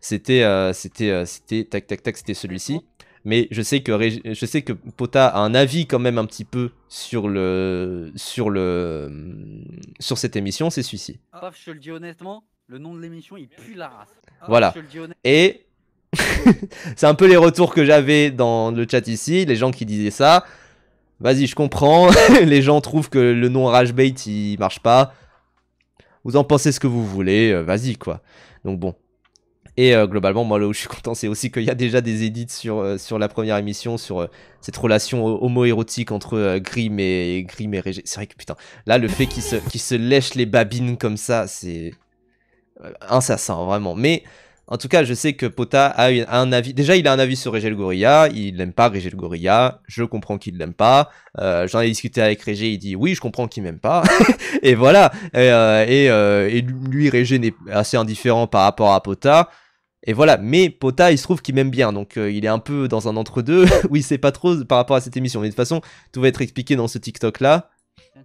C'était tac tac tac, c'était celui-ci. Mais je sais que Pota a un avis quand même un petit peu sur cette émission, c'est celui-ci. Paf, je te le dis honnêtement, le nom de l'émission il pue la race. Voilà. Et c'est un peu les retours que j'avais dans le chat ici, les gens qui disaient ça. Vas-y, je comprends. Les gens trouvent que le nom Rashbait il marche pas. Vous en pensez ce que vous voulez, vas-y quoi. Donc bon. Et globalement, moi là où je suis content, c'est aussi qu'il y a déjà des edits sur la première émission, sur cette relation homo-érotique entre Grimm et Régé. C'est vrai que putain, là le fait qu'il se lèche les babines comme ça, c'est insensé vraiment. Mais En tout cas, je sais que Pota a un avis. Déjà, il a un avis sur Régé le Gorilla. Il n'aime pas Régé le Gorilla. Je comprends qu'il l'aime pas. J'en ai discuté avec Régé. Il dit oui, je comprends qu'il m'aime pas. Et voilà. Et lui, Régé n'est assez indifférent par rapport à Pota. Et voilà. Mais Pota, il se trouve qu'il m'aime bien. Donc, il est un peu dans un entre-deux où il sait pas trop par rapport à cette émission. Mais de toute façon, tout va être expliqué dans ce TikTok-là.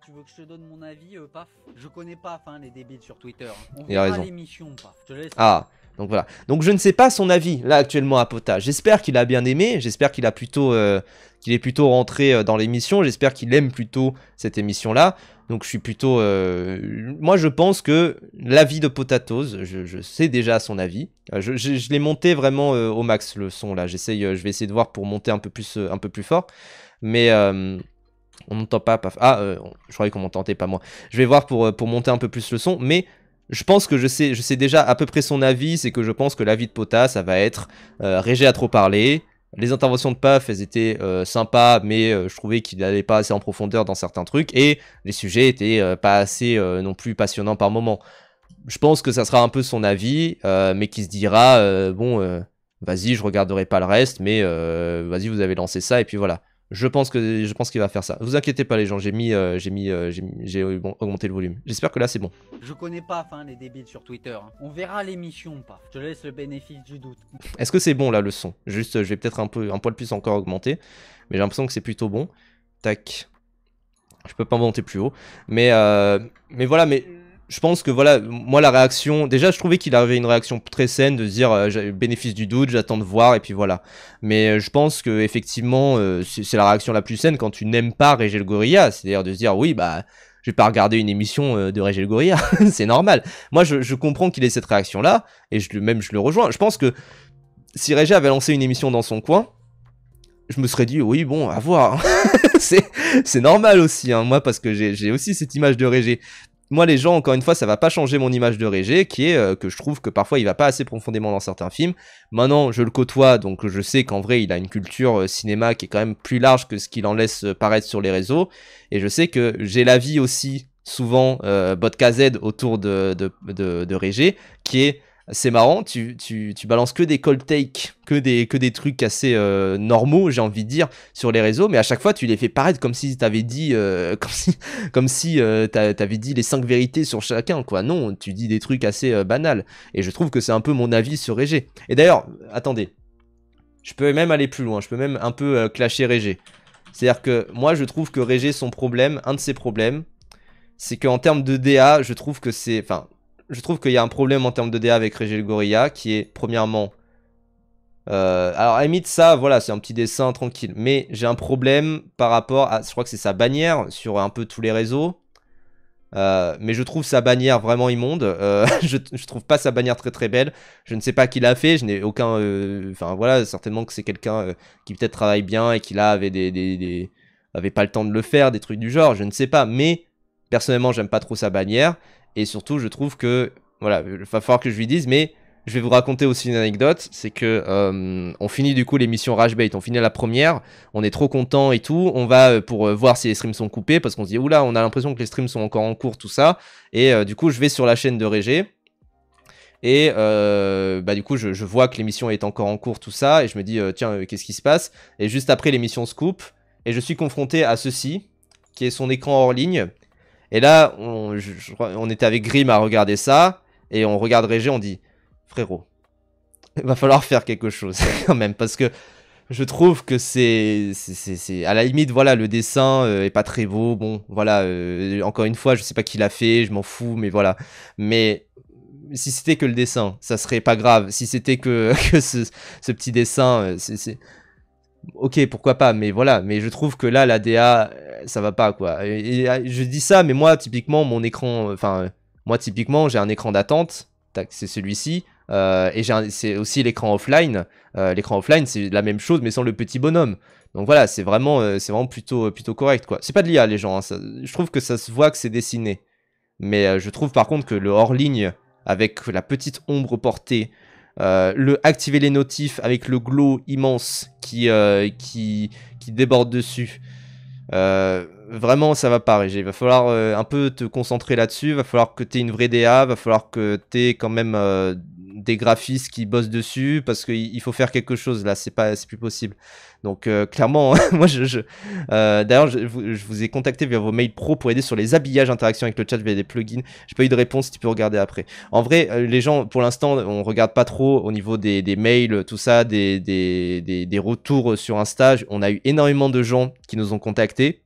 Tu veux que je te donne mon avis, Paf? Je connais pas les débiles sur Twitter. On Il a verra raison. l'émission, Paf. Je te laisse. Ah, donc voilà. Donc je ne sais pas son avis là actuellement à Pota. J'espère qu'il a bien aimé. J'espère qu'il a plutôt, qu'il est plutôt rentré dans l'émission. J'espère qu'il aime plutôt cette émission-là. Donc je suis plutôt, moi je pense que l'avis de Potatoes, je sais déjà son avis. Je l'ai monté vraiment au max le son là. J'essaye, je vais essayer de voir pour monter un peu plus fort. Mais on n'entend pas. Je croyais qu'on m'entendait pas moi. Je vais voir pour monter un peu plus le son, mais je pense que je sais déjà à peu près son avis. C'est que je pense que l'avis de Pota, ça va être Régé a trop parlé. Les interventions de Paf, elles étaient sympas, mais je trouvais qu'il n'allait pas assez en profondeur dans certains trucs. Et les sujets étaient pas assez non plus passionnants par moment. Je pense que ça sera un peu son avis, mais qui se dira vas-y, je regarderai pas le reste, mais vas-y, vous avez lancé ça, et puis voilà. Je pense qu'il va faire ça. Vous inquiétez pas les gens, j'ai augmenté le volume. J'espère que là c'est bon. Je connais pas les débiles sur Twitter. On verra l'émission, Paf. Je te laisse le bénéfice du doute. Est-ce que c'est bon là le son? Juste, je vais peut-être un poil plus encore augmenter, mais j'ai l'impression que c'est plutôt bon. Tac. Je peux pas monter plus haut, mais voilà, mais je pense que voilà, moi la réaction, déjà je trouvais qu'il avait une réaction très saine de se dire bénéfice du doute, j'attends de voir et puis voilà. Mais je pense que effectivement c'est la réaction la plus saine quand tu n'aimes pas Régé le Gorilla, c'est-à-dire de se dire oui bah je vais pas regarder une émission de Régé le Gorilla, c'est normal. Moi je comprends qu'il ait cette réaction là et je le rejoins. Je pense que si Régé avait lancé une émission dans son coin, je me serais dit oui bon à voir. c'est normal aussi hein, moi parce que j'ai aussi cette image de Régé. Moi, les gens, encore une fois, ça va pas changer mon image de Régé, qui est que je trouve que parfois il va pas assez profondément dans certains films. Maintenant, je le côtoie, donc je sais qu'en vrai, il a une culture cinéma qui est quand même plus large que ce qu'il en laisse paraître sur les réseaux. Et je sais que j'ai l'avis aussi, souvent, BotKZ autour de Régé, qui est... C'est marrant, tu balances que des cold takes, que des trucs assez normaux, j'ai envie de dire, sur les réseaux, mais à chaque fois tu les fais paraître comme si t'avais dit, t'avais dit les 5 vérités sur chacun, quoi. Non, tu dis des trucs assez banals. Et je trouve que c'est un peu mon avis sur Régé. Et d'ailleurs, attendez, je peux même aller plus loin, je peux même un peu clasher Régé. C'est-à-dire que moi je trouve que Régé, son problème, un de ses problèmes, c'est qu'en termes de DA, je trouve que c'est... Enfin, je trouve qu'il y a un problème en termes de DA avec Régé le Gorilla, qui est, premièrement... alors, à la limite, ça, voilà, c'est un petit dessin tranquille. Mais j'ai un problème par rapport à... Je crois que c'est sa bannière sur un peu tous les réseaux. Mais je trouve sa bannière vraiment immonde. Je trouve pas sa bannière très très belle. Je ne sais pas qui l'a fait. Je n'ai aucun... Enfin, voilà, certainement que c'est quelqu'un qui peut-être travaille bien et qui là avait pas le temps de le faire, des trucs du genre. Je ne sais pas. Mais, personnellement, j'aime pas trop sa bannière. Et surtout, je trouve que, voilà, il va falloir que je lui dise, mais je vais vous raconter aussi une anecdote, c'est que on finit du coup l'émission Rage Bait, on finit la première, on est trop content et tout, on va pour voir si les streams sont coupés, parce qu'on se dit, oula, on a l'impression que les streams sont encore en cours, tout ça, et du coup, je vais sur la chaîne de Régé, et du coup, je vois que l'émission est encore en cours, tout ça, et je me dis, tiens, qu'est-ce qui se passe? Et juste après, l'émission se coupe, et je suis confronté à ceci, qui est son écran hors ligne. Et là, on était avec Grim à regarder ça, et on regarde Régé, on dit, frérot, il va falloir faire quelque chose quand même, parce que je trouve que c'est à la limite, voilà, le dessin est pas très beau, bon, voilà, encore une fois, je sais pas qui l'a fait, je m'en fous, mais voilà, mais si c'était que le dessin, ça serait pas grave, si c'était que ce petit dessin, ok, pourquoi pas, mais voilà, mais je trouve que là, la DA, ça va pas, quoi. Et je dis ça, mais moi, typiquement, mon écran, moi, typiquement, j'ai un écran d'attente, c'est celui-ci, et c'est aussi l'écran offline. L'écran offline, c'est la même chose, mais sans le petit bonhomme. Donc voilà, c'est vraiment plutôt correct, quoi. C'est pas de l'IA, les gens, hein, je trouve que ça se voit que c'est dessiné. Mais je trouve par contre que le hors-ligne, avec la petite ombre portée, le activer les notifs avec le glow immense qui déborde dessus. Vraiment, ça va pas, Régé. Il va falloir un peu te concentrer là-dessus. Il va falloir que tu aies une vraie DA. Il va falloir que tu aies quand même des graphistes qui bossent dessus parce qu'il faut faire quelque chose là, c'est plus possible. Donc clairement, moi d'ailleurs je vous ai contacté via vos mails pro pour aider sur les habillages, interactions avec le chat via des plugins. J'ai pas eu de réponse, tu peux regarder après. En vrai, les gens pour l'instant on regarde pas trop au niveau des mails, tout ça, des retours sur Insta. On a eu énormément de gens qui nous ont contactés.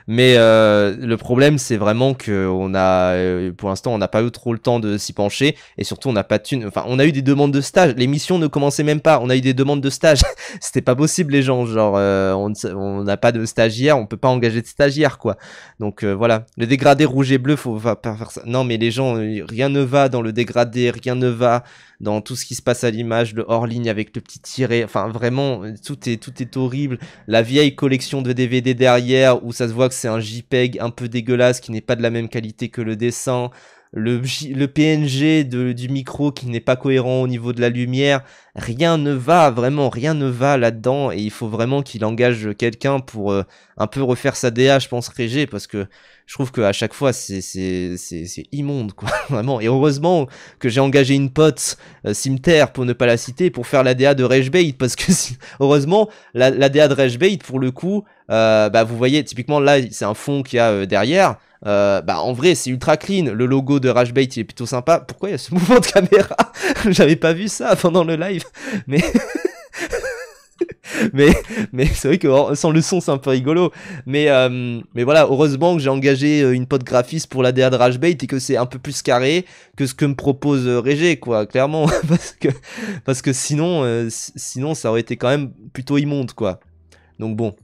Mais le problème, c'est vraiment que pour l'instant, on n'a pas eu trop le temps de s'y pencher. Et surtout, on n'a pas de thunes. Enfin, on a eu des demandes de stage. L'émission ne commençait même pas. On a eu des demandes de stage. C'était pas possible, les gens. Genre, on n'a pas de stagiaire. On peut pas engager de stagiaire, quoi. Donc, voilà. Le dégradé rouge et bleu, faut pas faire ça. Non, mais les gens, rien ne va dans le dégradé. Rien ne va dans tout ce qui se passe à l'image. Le hors-ligne avec le petit tiret. Enfin, vraiment, tout est horrible. La vieille collection de DVD derrière où ça se voit que c'est un JPEG un peu dégueulasse qui n'est pas de la même qualité que le dessin, le PNG du micro qui n'est pas cohérent au niveau de la lumière, rien ne va, vraiment rien ne va là-dedans et il faut vraiment qu'il engage quelqu'un pour un peu refaire sa DA, je pense, Régé, parce que je trouve qu'à chaque fois c'est immonde, quoi, vraiment. Et heureusement que j'ai engagé une pote, Simter, pour ne pas la citer, pour faire la DA de Ragebait, parce que heureusement la DA de Ragebait, pour le coup, bah vous voyez typiquement là c'est un fond qu'il y a derrière. Bah en vrai c'est ultra clean, le logo de Ragebait il est plutôt sympa. Pourquoi il y a ce mouvement de caméra? J'avais pas vu ça pendant le live, mais mais c'est vrai que sans le son c'est un peu rigolo, mais voilà, heureusement que j'ai engagé une pote graphiste pour la DA de Ragebait et que c'est un peu plus carré que ce que me propose Régé, quoi, clairement. parce que sinon ça aurait été quand même plutôt immonde, quoi. Donc bon.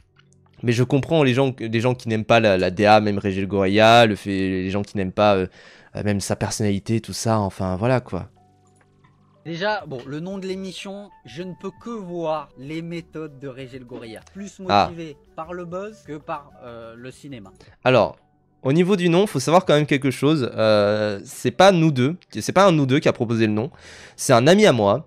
Mais je comprends les gens qui n'aiment pas la DA, même Régé le Gorilla, les gens qui n'aiment pas même sa personnalité, tout ça, enfin voilà, quoi. Déjà, bon, le nom de l'émission, je ne peux que voir les méthodes de Régé le Gorilla. Plus motivé par le buzz que par le cinéma. Alors, au niveau du nom, faut savoir quand même quelque chose. C'est pas un nous deux qui a proposé le nom. C'est un ami à moi.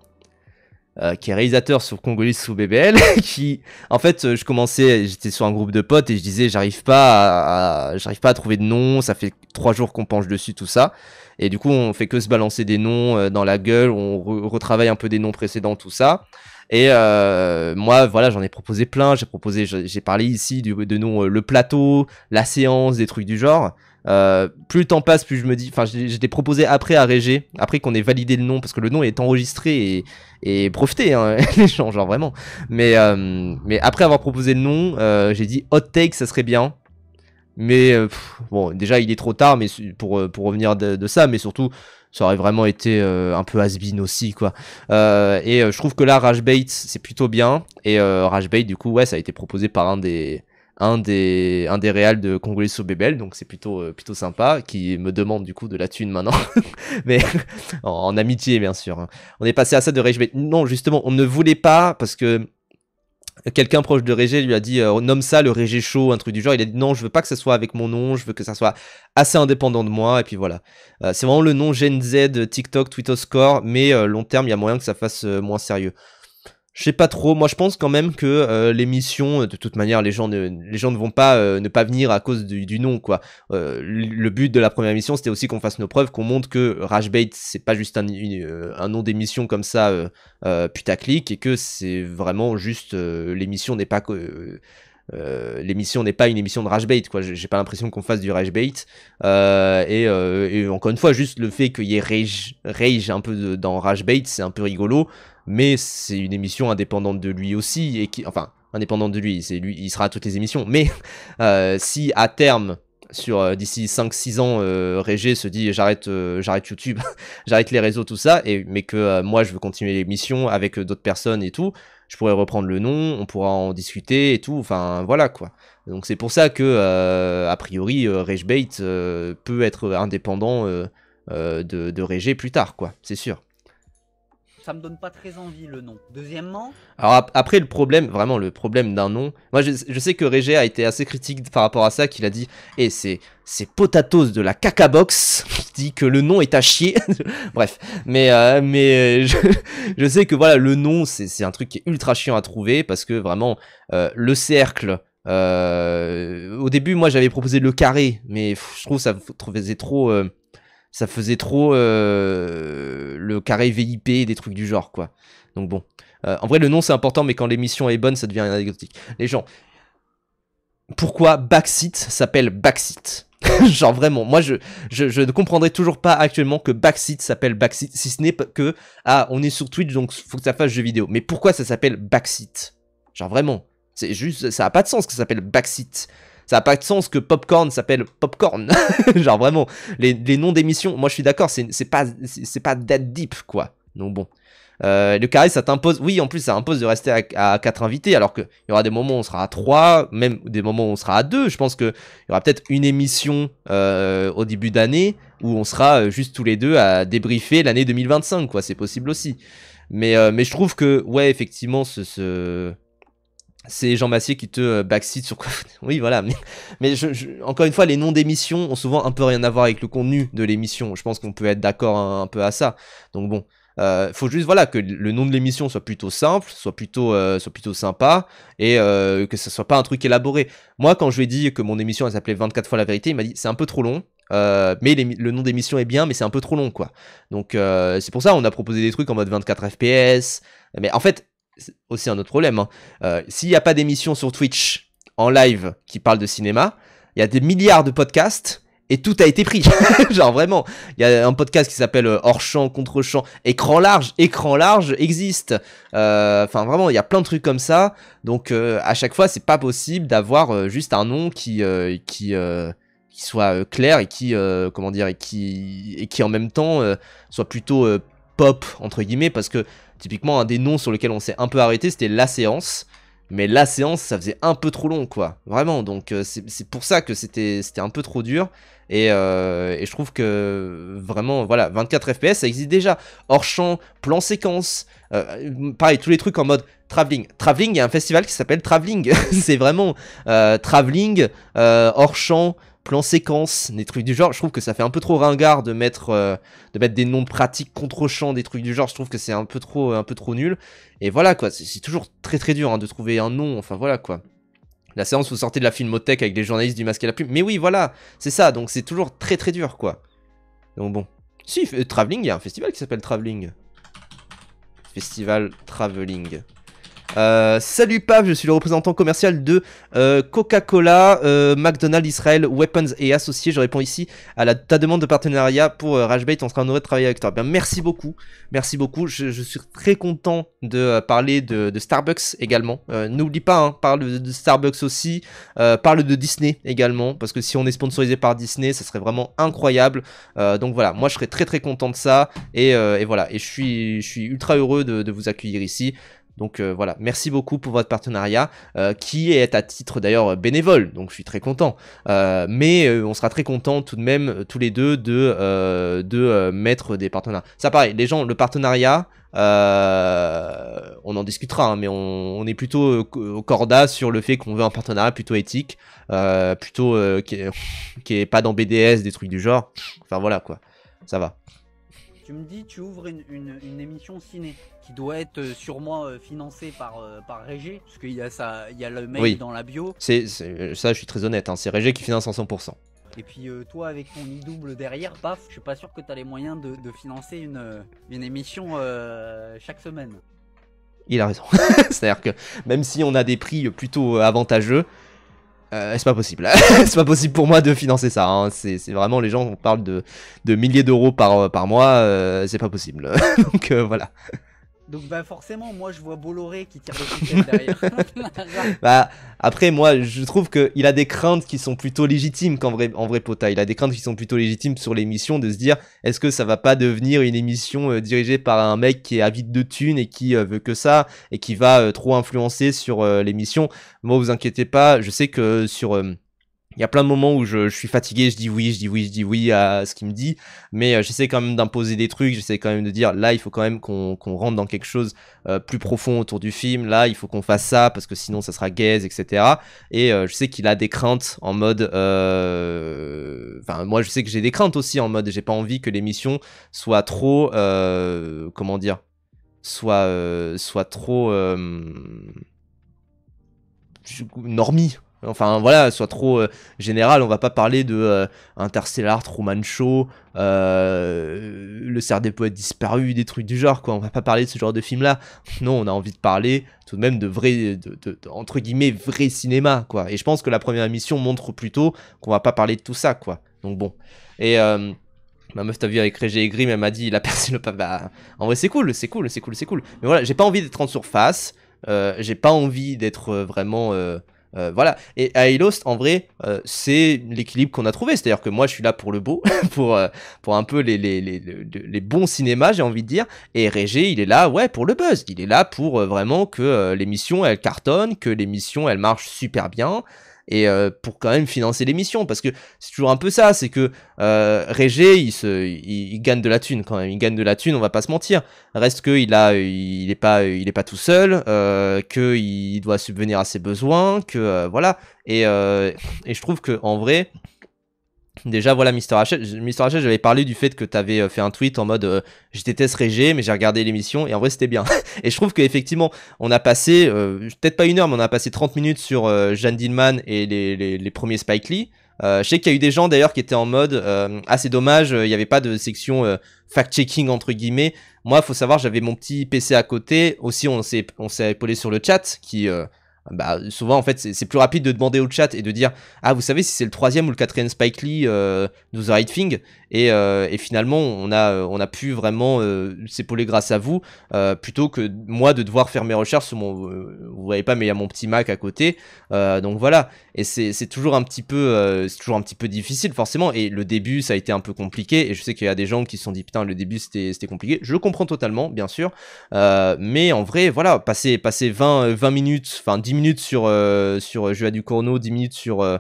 Qui est réalisateur sur Congolais sous BBL, qui, en fait, j'étais sur un groupe de potes et je disais, j'arrive pas à trouver de nom, ça fait 3 jours qu'on penche dessus, tout ça. Et du coup, on fait que se balancer des noms dans la gueule, on retravaille un peu des noms précédents, tout ça. Et moi, voilà, j'en ai proposé plein. J'ai parlé ici de noms Le Plateau, La Séance, des trucs du genre. Plus le temps passe, plus je me dis, enfin, je l'ai proposé après à Régé, après qu'on ait validé le nom, parce que le nom est enregistré et breveté, hein, les gens, genre vraiment. Mais après avoir proposé le nom, j'ai dit Hot Take, ça serait bien. Mais bon, déjà il est trop tard, mais pour revenir de ça, mais surtout ça aurait vraiment été un peu has-been aussi, quoi. Et je trouve que là Ragebait c'est plutôt bien, et Ragebait du coup ouais, ça a été proposé par un des réals de Congolais sur BBL, donc c'est plutôt sympa, qui me demande du coup de la thune maintenant, mais en amitié bien sûr, hein. On est passé à ça de Ragebait. Non, justement on ne voulait pas, parce que quelqu'un proche de Régé lui a dit nomme ça le Régé Show, un truc du genre. Il a dit non, je veux pas que ça soit avec mon nom, je veux que ça soit assez indépendant de moi, et puis voilà. C'est vraiment le nom Gen Z, TikTok, Twittoscore, mais long terme il y a moyen que ça fasse moins sérieux. Je sais pas trop, moi je pense quand même que l'émission, de toute manière les gens ne vont pas ne pas venir à cause du nom, quoi. Le but de la première émission c'était aussi qu'on fasse nos preuves, qu'on montre que Ragebait c'est pas juste un nom d'émission comme ça putaclic, et que c'est vraiment juste l'émission n'est pas une émission de Ragebait, quoi. J'ai pas l'impression qu'on fasse du Ragebait, et encore une fois juste le fait qu'il y ait rage un peu dans Ragebait, c'est un peu rigolo. Mais c'est une émission indépendante de lui aussi, et enfin, indépendante de lui, il sera à toutes les émissions, mais si à terme, d'ici 5-6 ans, Régé se dit j'arrête YouTube, j'arrête les réseaux, tout ça, mais que moi je veux continuer l'émission avec d'autres personnes et tout, je pourrais reprendre le nom, on pourra en discuter et tout, enfin voilà, quoi. Donc c'est pour ça que, a priori, Ragebait peut être indépendant de Régé plus tard, quoi, c'est sûr. Ça me donne pas très envie le nom. Deuxièmement... Alors après le problème d'un nom, moi je sais que Régé a été assez critique par rapport à ça, qu'il a dit c'est Potatoes de la cacabox qui dit que le nom est à chier. Bref, mais je sais que voilà, le nom c'est un truc qui est ultra chiant à trouver, parce que vraiment le cercle, au début moi j'avais proposé le carré, mais je trouve ça faisait trop Ça faisait trop le carré VIP, des trucs du genre, quoi. Donc bon. En vrai, le nom, c'est important, mais quand l'émission est bonne, ça devient anecdotique. Les gens, pourquoi Backseat s'appelle Backseat? Genre vraiment, moi je ne comprendrai toujours pas actuellement que Backseat s'appelle Backseat, si ce n'est que, ah, on est sur Twitch, donc faut que ça fasse jeu vidéo. Mais pourquoi ça s'appelle Backseat? Genre vraiment, c'est juste, ça a pas de sens que ça s'appelle Backseat. Ça a pas de sens que Popcorn s'appelle Popcorn. Genre vraiment, les noms d'émissions, moi je suis d'accord, c'est pas that deep, quoi. Donc bon. Le carré, ça t'impose. Oui, en plus, ça impose de rester à 4 invités, alors qu'il y aura des moments où on sera à 3, même des moments où on sera à 2. Je pense qu'il y aura peut-être une émission au début d'année où on sera juste tous les deux à débriefer l'année 2025, quoi. C'est possible aussi. Mais je trouve que, ouais, effectivement, c'est Jean Massier qui te backseat sur quoi. Oui, voilà. Mais encore une fois, les noms d'émissions ont souvent un peu rien à voir avec le contenu de l'émission. Je pense qu'on peut être d'accord un peu à ça. Donc bon. Faut juste voilà que le nom de l'émission soit plutôt simple, soit plutôt sympa et que ça soit pas un truc élaboré. Moi, quand je lui ai dit que mon émission elle s'appelait 24 fois la vérité, il m'a dit c'est un peu trop long. Mais le nom d'émission est bien, mais c'est un peu trop long, quoi. Donc c'est pour ça on a proposé des trucs en mode 24 FPS. Mais en fait, c'est aussi un autre problème. Hein. S'il n'y a pas d'émission sur Twitch en live qui parle de cinéma, il y a des milliards de podcasts. Et tout a été pris. Genre vraiment, il y a un podcast qui s'appelle Hors Champ, Contre Champ, Écran large existe. Enfin vraiment, il y a plein de trucs comme ça. Donc à chaque fois, c'est pas possible d'avoir juste un nom qui soit clair et qui comment dire et qui en même temps soit plutôt pop entre guillemets, parce que typiquement un des noms sur lesquels on s'est un peu arrêté, c'était La Séance. Mais la séance, ça faisait un peu trop long, quoi. Vraiment, donc c'est pour ça que c'était un peu trop dur. Et je trouve que vraiment, voilà, 24 FPS, ça existe déjà. Hors champ, plan séquence, pareil, tous les trucs en mode travelling. Travelling, il y a un festival qui s'appelle Travelling. C'est vraiment travelling, hors champ, plan séquence, des trucs du genre. Je trouve que ça fait un peu trop ringard de mettre des noms pratiques contre-champ, des trucs du genre. Je trouve que c'est un peu trop nul. Et voilà quoi, c'est toujours très très dur hein, de trouver un nom. Enfin voilà quoi. La séance, vous sortez de la filmothèque avec les journalistes du Masque et la Plume. Mais oui, voilà, c'est ça. Donc c'est toujours très très dur quoi. Donc bon. Si, Travelling, il y a un festival qui s'appelle Travelling. Festival Travelling. Salut Pav, je suis le représentant commercial de Coca-Cola, McDonald's Israël, Weapons et Associés. Je réponds ici à ta demande de partenariat pour Rashbait. On sera honoré de travailler avec toi. Bien, merci beaucoup. Merci beaucoup. Je suis très content de parler de Starbucks également. N'oublie pas, hein, parle de Starbucks aussi. Parle de Disney également. Parce que si on est sponsorisé par Disney, ça serait vraiment incroyable. Donc voilà, moi je serais très très content de ça. Et voilà. Et je suis ultra heureux de vous accueillir ici. Donc voilà, merci beaucoup pour votre partenariat, qui est à titre d'ailleurs bénévole, donc je suis très content. Mais on sera très content tout de même, tous les deux, de mettre des partenariats. Ça pareil, les gens, le partenariat, on en discutera, hein, mais on est plutôt au corda sur le fait qu'on veut un partenariat plutôt éthique, plutôt qui est pas dans BDS, des trucs du genre. Enfin voilà quoi, ça va. Tu me dis, tu ouvres une émission ciné qui doit être sûrement financée par Régé, parce qu'il y a ça, il y a le mail oui. dans la bio. Ça, je suis très honnête, hein, c'est Régé qui finance en 100%. Et puis toi, avec ton i-double derrière, paf, je suis pas sûr que tu as les moyens de financer une émission chaque semaine. Il a raison. C'est-à-dire que même si on a des prix plutôt avantageux, c'est pas possible. C'est pas possible pour moi de financer ça. Hein. C'est vraiment, les gens, on parle de milliers d'euros par mois, c'est pas possible. Donc voilà. Donc bah forcément, moi je vois Bolloré qui tire des ficelles derrière. Bah après, moi je trouve qu'il a des craintes qui sont plutôt légitimes en vrai Pota. Il a des craintes qui sont plutôt légitimes sur l'émission, de se dire est-ce que ça va pas devenir une émission dirigée par un mec qui est avide de thunes et qui veut que ça et qui va trop influencer sur l'émission. Moi vous inquiétez pas, je sais que sur il y a plein de moments où je suis fatigué, je dis oui à ce qu'il me dit, mais j'essaie quand même d'imposer des trucs, j'essaie quand même de dire là il faut quand même qu'on rentre dans quelque chose plus profond autour du film, là il faut qu'on fasse ça parce que sinon ça sera gaze, etc. Et je sais qu'il a des craintes en mode... Enfin moi je sais que j'ai des craintes aussi en mode j'ai pas envie que l'émission soit trop... comment dire, soit trop... normie. enfin voilà, soit trop général. On va pas parler de Interstellar, Truman Show, Le Cerf des Poètes Disparus, des trucs du genre, quoi. On va pas parler de ce genre de film-là. Non, on a envie de parler tout de même de vrai, entre guillemets, vrai cinéma, quoi. Et je pense que la première émission montre plutôt qu'on va pas parler de tout ça, quoi. Donc bon. Et ma meuf, t'as vu avec Régé et Grim, elle m'a dit, il a percé le pas. Bah, en vrai, c'est cool, c'est cool, c'est cool, c'est cool. Mais voilà, j'ai pas envie d'être en surface. J'ai pas envie d'être vraiment. Voilà. Et à Lost, en vrai, c'est l'équilibre qu'on a trouvé. C'est-à-dire que moi, je suis là pour le beau, pour un peu les bons cinémas, j'ai envie de dire. Et Régé, il est là, ouais, pour le buzz. Il est là pour vraiment que l'émission, elle cartonne, que l'émission, elle marche super bien. Et pour quand même financer l'émission, parce que c'est toujours un peu ça, c'est que Régé, il gagne de la thune quand même, il gagne de la thune, on va pas se mentir. Reste que il est pas tout seul, que il doit subvenir à ses besoins, que voilà. Et je trouve que en vrai, déjà voilà, Mister Hachette, j'avais parlé du fait que t'avais fait un tweet en mode je déteste Régé, mais j'ai regardé l'émission et en vrai c'était bien. Et je trouve qu'effectivement, on a passé, peut-être pas 1 heure, mais on a passé 30 minutes sur Jeanne Dillman et les premiers Spike Lee. Je sais qu'il y a eu des gens d'ailleurs qui étaient en mode ah c'est dommage, il n'y avait pas de section fact-checking entre guillemets. Moi, faut savoir, j'avais mon petit PC à côté. Aussi, on s'est épaulé sur le chat qui bah, souvent en fait c'est plus rapide de demander au chat et de dire ah vous savez si c'est le 3e ou le 4e Spike Lee do The Right Thing, et finalement on a pu vraiment s'épauler grâce à vous, plutôt que moi de devoir faire mes recherches sur mon vous voyez pas mais il y a mon petit Mac à côté, donc voilà. Et c'est toujours un petit peu difficile forcément, et le début ça a été un peu compliqué, et je sais qu'il y a des gens qui se sont dit putain le début c'était compliqué, je le comprends totalement bien sûr, mais en vrai voilà, passer 20 minutes, enfin 10 minutes sur Julia Ducournau, 10 minutes sur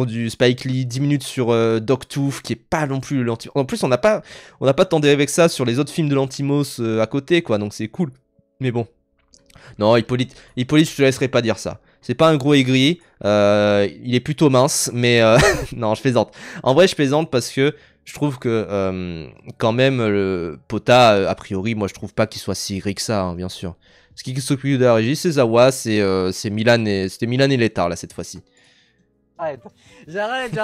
du Spike Lee, 10 minutes sur Dogtooth, qui est pas non plus l'anti. En plus, on n'a pas de temps dérivé avec ça sur les autres films de l'Antimos à côté, quoi, donc c'est cool. Mais bon. Non, Hippolyte, je te laisserai pas dire ça. C'est pas un gros aigri, il est plutôt mince, mais non, je plaisante. En vrai, je plaisante parce que je trouve que quand même, le Pota, a priori, moi je trouve pas qu'il soit si aigri que ça, hein, bien sûr. Ce qui s'occupe de la régie, c'est Zawa, c'était Milan et Létard là cette fois-ci. J'arrête.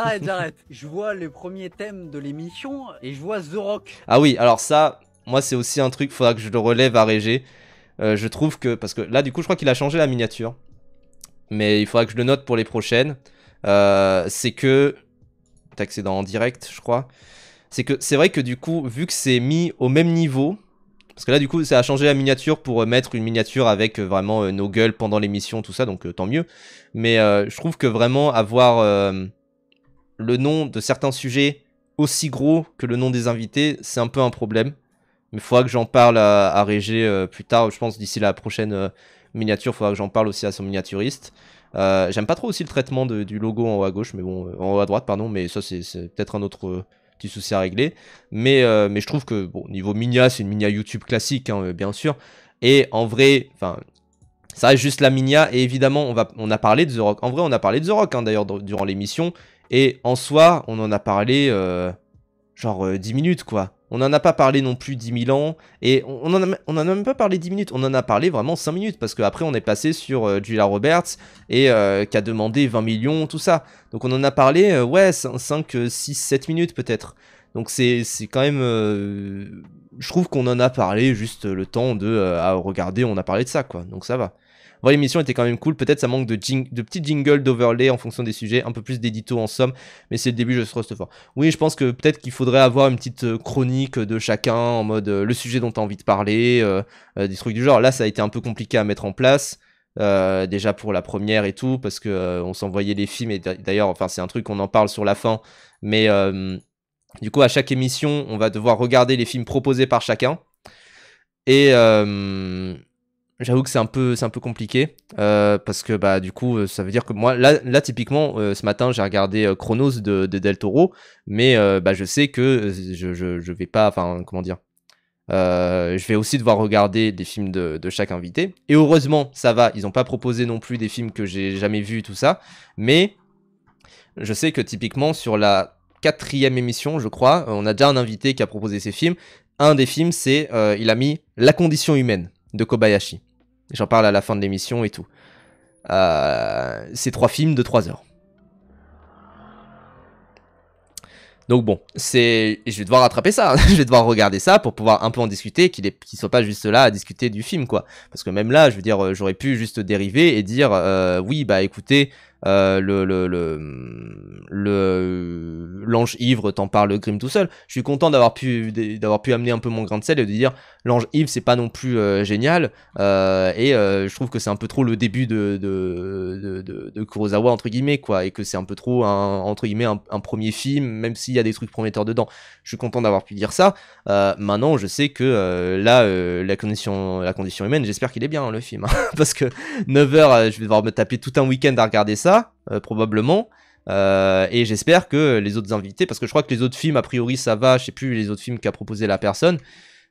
Je vois les premiers thèmes de l'émission et je vois The Rock. Ah oui, alors ça, moi c'est aussi un truc, faudra que je le relève à Régé. Je trouve que, parce que là du coup je crois qu'il a changé la miniature, mais il faudra que je le note pour les prochaines. C'est que, tac, c'est en direct je crois. C'est que c'est vrai que du coup, vu que c'est mis au même niveau, parce que là du coup ça a changé la miniature pour mettre une miniature avec vraiment nos gueules pendant l'émission, tout ça, donc tant mieux. Mais je trouve que vraiment avoir le nom de certains sujets aussi gros que le nom des invités, c'est un peu un problème. Mais il faudra que j'en parle à Régé plus tard, je pense d'ici la prochaine miniature, il faudra que j'en parle aussi à son miniaturiste. J'aime pas trop aussi le traitement du logo en haut à gauche, mais bon, en haut à droite, pardon, mais ça c'est peut-être un autre petit souci à régler. Mais je trouve que, bon, niveau minia, c'est une minia YouTube classique, hein, bien sûr. Et en vrai, enfin, ça reste juste la minia, et évidemment, on a parlé de The Rock. En vrai, on a parlé de The Rock, hein, d'ailleurs, durant l'émission. Et en soi, on en a parlé, genre 10 minutes, quoi. On n'en a pas parlé non plus 10 000 ans, et on en a même pas parlé 10 minutes, on en a parlé vraiment 5 minutes, parce qu'après on est passé sur Julia Roberts, et qui a demandé 20 millions, tout ça. Donc on en a parlé, ouais, 5, 6, 7 minutes peut-être. Donc c'est quand même... je trouve qu'on en a parlé juste le temps à regarder, on a parlé de ça, quoi. Donc ça va. Bon, l'émission était quand même cool, peut-être ça manque de petits jingles d'overlay en fonction des sujets, un peu plus d'édito en somme, mais c'est le début, je trust fort. Oui, je pense que peut-être qu'il faudrait avoir une petite chronique de chacun, en mode le sujet dont tu as envie de parler, des trucs du genre. Là, ça a été un peu compliqué à mettre en place, déjà pour la première et tout, parce que on s'envoyait les films, et d'ailleurs, enfin c'est un truc qu'on en parle sur la fin, mais du coup à chaque émission, on va devoir regarder les films proposés par chacun, et... j'avoue que c'est un peu compliqué, parce que bah du coup ça veut dire que moi là typiquement ce matin j'ai regardé Chronos de Del Toro, mais bah je sais que je vais pas, enfin comment dire, je vais aussi devoir regarder des films de chaque invité, et heureusement ça va, ils ont pas proposé non plus des films que j'ai jamais vus, tout ça, mais je sais que typiquement sur la 4e émission je crois, on a déjà un invité qui a proposé ses films. Un des films c'est il a mis La condition humaine de Kobayashi. J'en parle à la fin de l'émission et tout. c'est 3 films de 3 heures. Donc bon, je vais devoir rattraper ça, je vais devoir regarder ça pour pouvoir un peu en discuter, qu'il soit pas juste là à discuter du film, quoi. Parce que même là, je veux dire, j'aurais pu juste dériver et dire, oui, bah écoutez, l'ange ivre t'en parle Grimm tout seul. Je suis content d'avoir pu amener un peu mon grain de sel et de dire, l'ange ivre c'est pas non plus génial, et je trouve que c'est un peu trop le début de Kurosawa entre guillemets, quoi, et que c'est un peu trop entre guillemets un premier film, même s'il y a des trucs prometteurs dedans. Je suis content d'avoir pu dire ça. Maintenant je sais que là la condition humaine, j'espère qu'il est bien, hein, le film, hein, parce que 9 heures, je vais devoir me taper tout un week-end à regarder ça, probablement. Et j'espère que les autres invités, parce que je crois que les autres films a priori ça va, je sais plus les autres films qu'a proposé la personne,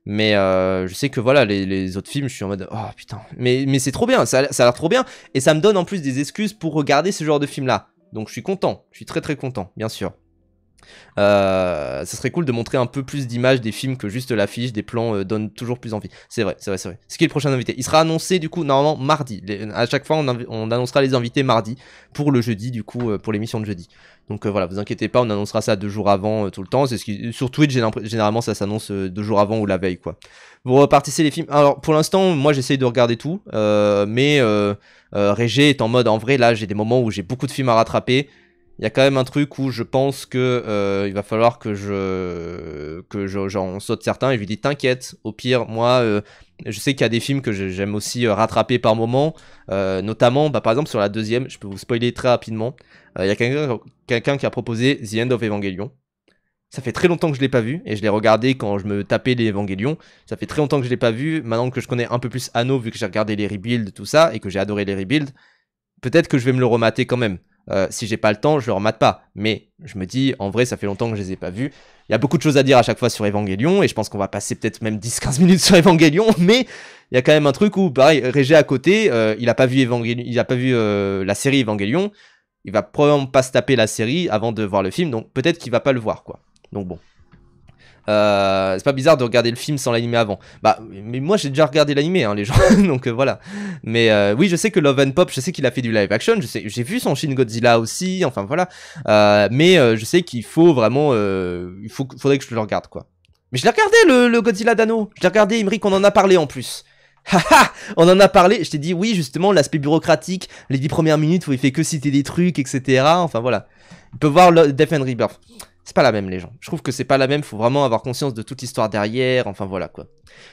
mais je sais que voilà, les autres films, je suis en mode oh putain, mais c'est trop bien, ça a l'air trop bien, et ça me donne en plus des excuses pour regarder ce genre de film là, donc je suis content, je suis très très content, bien sûr. Ça serait cool de montrer un peu plus d'images des films que juste l'affiche, des plans donnent toujours plus envie. C'est vrai. C'est qui est le prochain invité? Il sera annoncé du coup normalement mardi. À chaque fois on annoncera les invités mardi pour le jeudi, du coup pour l'émission de jeudi. Donc voilà, vous inquiétez pas, on annoncera ça 2 jours avant tout le temps. Sur Twitch généralement ça s'annonce 2 jours avant ou la veille, quoi. Vous repartissez les films. Alors pour l'instant moi j'essaye de regarder tout, mais Régé est en mode en vrai là j'ai des moments où j'ai beaucoup de films à rattraper. Il y a quand même un truc où je pense que il va falloir que j'en saute certains, et je lui dis t'inquiète, au pire moi je sais qu'il y a des films que j'aime aussi rattraper par moment, notamment bah, par exemple sur la deuxième, je peux vous spoiler très rapidement, il y a quelqu'un qui a proposé The End of Evangelion. Ça fait très longtemps que je l'ai pas vu, et je l'ai regardé quand je me tapais les Evangelion. Ça fait très longtemps que je l'ai pas vu, maintenant que je connais un peu plus Anno, vu que j'ai regardé les rebuilds, tout ça, et que j'ai adoré les rebuilds, peut-être que je vais me le remater quand même. Si j'ai pas le temps, je le remate pas. Mais je me dis, en vrai, ça fait longtemps que je les ai pas vus. Il y a beaucoup de choses à dire à chaque fois sur Evangelion, et je pense qu'on va passer peut-être même 10-15 minutes sur Evangelion, mais il y a quand même un truc où, pareil, Régé à côté, il a pas vu la série Evangelion, il va probablement pas se taper la série avant de voir le film, donc peut-être qu'il va pas le voir, quoi. Donc bon. C'est pas bizarre de regarder le film sans l'animé avant. Bah, mais moi j'ai déjà regardé l'animé, hein, les gens. Donc voilà. Mais oui, je sais que Love and Pop, je sais qu'il a fait du live action. J'ai vu son Shin Godzilla aussi. Enfin voilà. Mais je sais qu'il faut vraiment, faudrait que je le regarde, quoi. Mais je l'ai regardé le Godzilla d'Anno. Je l'ai regardé, Imric, on en a parlé en plus. Haha, on en a parlé. Je t'ai dit oui, justement, l'aspect bureaucratique, les 10 premières minutes où il fait que citer des trucs, etc. Enfin voilà. Il peut voir Death and Rebirth. C'est pas la même, les gens. Je trouve que c'est pas la même, faut vraiment avoir conscience de toute l'histoire derrière, enfin voilà, quoi.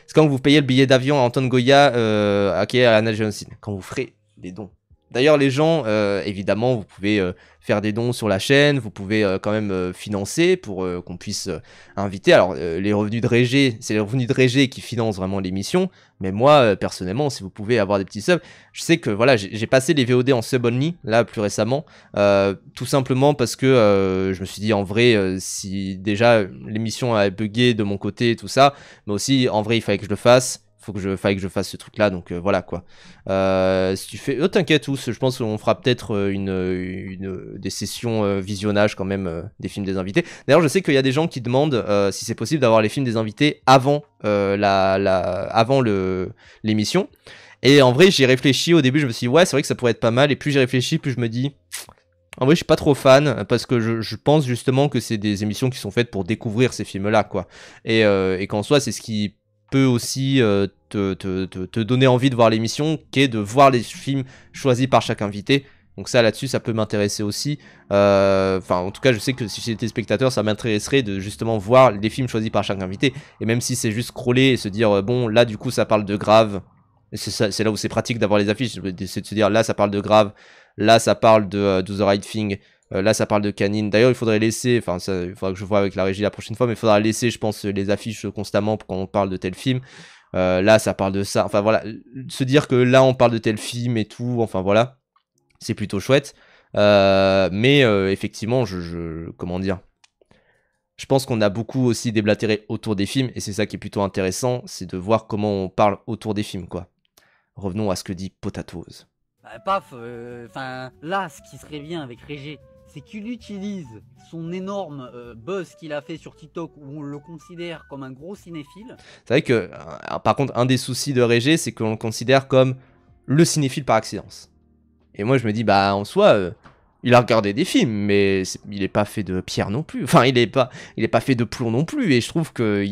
C'est quand vous payez le billet d'avion à Anton Goya, à Anna Johnson, quand vous ferez des dons. D'ailleurs, les gens, évidemment, vous pouvez faire des dons sur la chaîne, vous pouvez quand même financer pour qu'on puisse inviter. Alors, les revenus de Régé, c'est les revenus de Régé qui financent vraiment l'émission, mais moi, personnellement, si vous pouvez avoir des petits subs, je sais que voilà, j'ai passé les VOD en sub only, là, plus récemment, tout simplement parce que je me suis dit, en vrai, si déjà l'émission a bugué de mon côté et tout ça, mais aussi, en vrai, il fallait que je le fasse. Fallait que je fasse ce truc là, donc voilà, quoi. Si tu fais, t'inquiète, tous, je pense qu'on fera peut-être des sessions visionnage quand même des films des invités. D'ailleurs, je sais qu'il y a des gens qui demandent si c'est possible d'avoir les films des invités avant avant l'émission. Et en vrai, j'y ai réfléchi au début, je me suis dit ouais, c'est vrai que ça pourrait être pas mal, et plus j'y réfléchis, plus je me dis en vrai, je suis pas trop fan, parce que je pense justement que c'est des émissions qui sont faites pour découvrir ces films là, quoi. Et qu'en soi, c'est ce qui peut aussi te donner envie de voir l'émission, qui est de voir les films choisis par chaque invité. Donc ça, là-dessus, ça peut m'intéresser aussi. Enfin, en tout cas, je sais que si j'étais spectateur, ça m'intéresserait de justement voir les films choisis par chaque invité. Et même si c'est juste scroller et se dire, bon, là, du coup, ça parle de Grave. C'est là où c'est pratique d'avoir les affiches. C'est de se dire, là, ça parle de Grave. Là, ça parle de Do the Right Thing. Là, ça parle de Canine. D'ailleurs, il faudrait laisser, enfin, il faudra que je vois avec la régie la prochaine fois, mais il faudra laisser, je pense, les affiches constamment quand on parle de tel film. Là, ça parle de ça. Enfin, voilà. Se dire que là, on parle de tel film et tout, enfin, voilà. C'est plutôt chouette. Mais effectivement, comment dire, je pense qu'on a beaucoup aussi déblatéré autour des films, et c'est ça qui est plutôt intéressant, c'est de voir comment on parle autour des films, quoi. Revenons à ce que dit Potatoes. Paf, là, ce qui serait bien avec Régé, c'est qu'il utilise son énorme buzz qu'il a fait sur TikTok, où on le considère comme un gros cinéphile. C'est vrai que, par contre, un des soucis de Régé, c'est qu'on le considère comme le cinéphile par accidence. Et moi, je me dis, bah, en soi, il a regardé des films, mais il est pas fait de pierre non plus. Enfin, il est pas fait de plomb non plus. Et je trouve que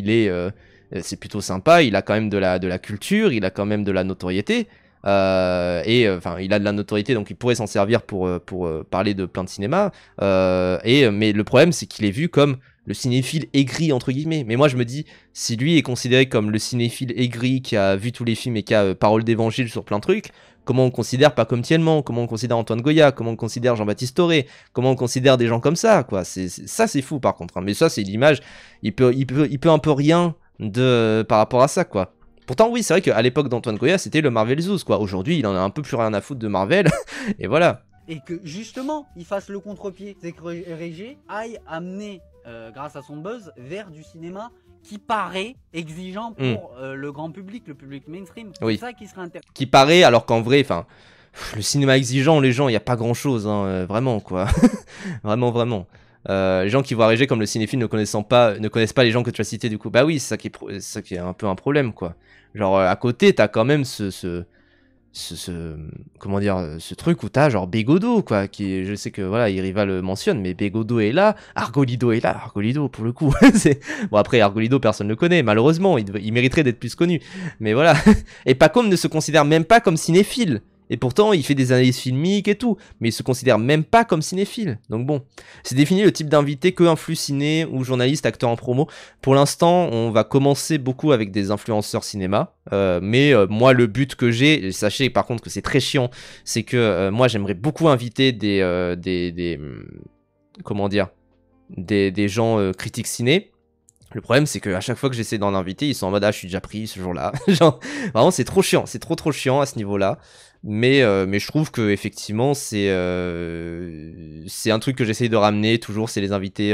c'est plutôt sympa. Il a quand même de la culture, il a quand même de la notoriété. Enfin, il a de la notoriété, donc il pourrait s'en servir pour parler de plein de cinéma. Mais le problème, c'est qu'il est vu comme le cinéphile aigri, entre guillemets. Mais moi, je me dis, si lui est considéré comme le cinéphile aigri qui a vu tous les films et qui a parole d'évangile sur plein de trucs, comment on considère pas comme Tielman, comment on considère Antoine Goya, comment on considère Jean-Baptiste Toré, comment on considère des gens comme ça, quoi. Ça, c'est fou, par contre. Hein. Mais ça, c'est l'image. Il peut un peu rien par rapport à ça, quoi. Pourtant, oui, c'est vrai qu'à l'époque d'Antoine Goya, c'était le Marvel Zeus, quoi. Aujourd'hui, il en a un peu plus rien à foutre de Marvel, et voilà. Et que, justement, il fasse le contre-pied. C'est que Régé aille amener, grâce à son buzz, vers du cinéma qui paraît exigeant pour le grand public, le public mainstream. Oui. C'est ça qui serait intéressant. Qui paraît, alors qu'en vrai, enfin, le cinéma exigeant, les gens, il n'y a pas grand-chose, hein, vraiment, quoi. Vraiment. Les gens qui voient Régé comme le cinéphile ne connaissent pas les gens que tu as cités, du coup. Bah oui, c'est ça qui est un peu un problème, quoi. Genre, à côté, t'as quand même comment dire, ce truc où t'as genre Bégodeau, quoi, qui, je sais que voilà, Iriva le mentionne, mais Bégodeau est là, Argolido est là, Argolido pour le coup, bon après Argolido personne ne le connaît, malheureusement, il mériterait d'être plus connu, mais voilà, et Pacôme ne se considère même pas comme cinéphile, et pourtant il fait des analyses filmiques et tout, mais il se considère même pas comme cinéphile, donc bon, c'est défini le type d'invité que un flux ciné ou journaliste, acteur en promo. Pour l'instant, on va commencer beaucoup avec des influenceurs cinéma, mais moi le but que j'ai, sachez par contre que c'est très chiant, c'est que moi j'aimerais beaucoup inviter comment dire, des gens critiques ciné. Le problème, c'est qu'à chaque fois que j'essaie d'en inviter, ils sont en mode « Ah, je suis déjà pris ce jour-là. » Genre, vraiment, c'est trop chiant. C'est trop chiant à ce niveau-là. Mais je trouve que effectivement, c'est un truc que j'essaye de ramener toujours. C'est les invités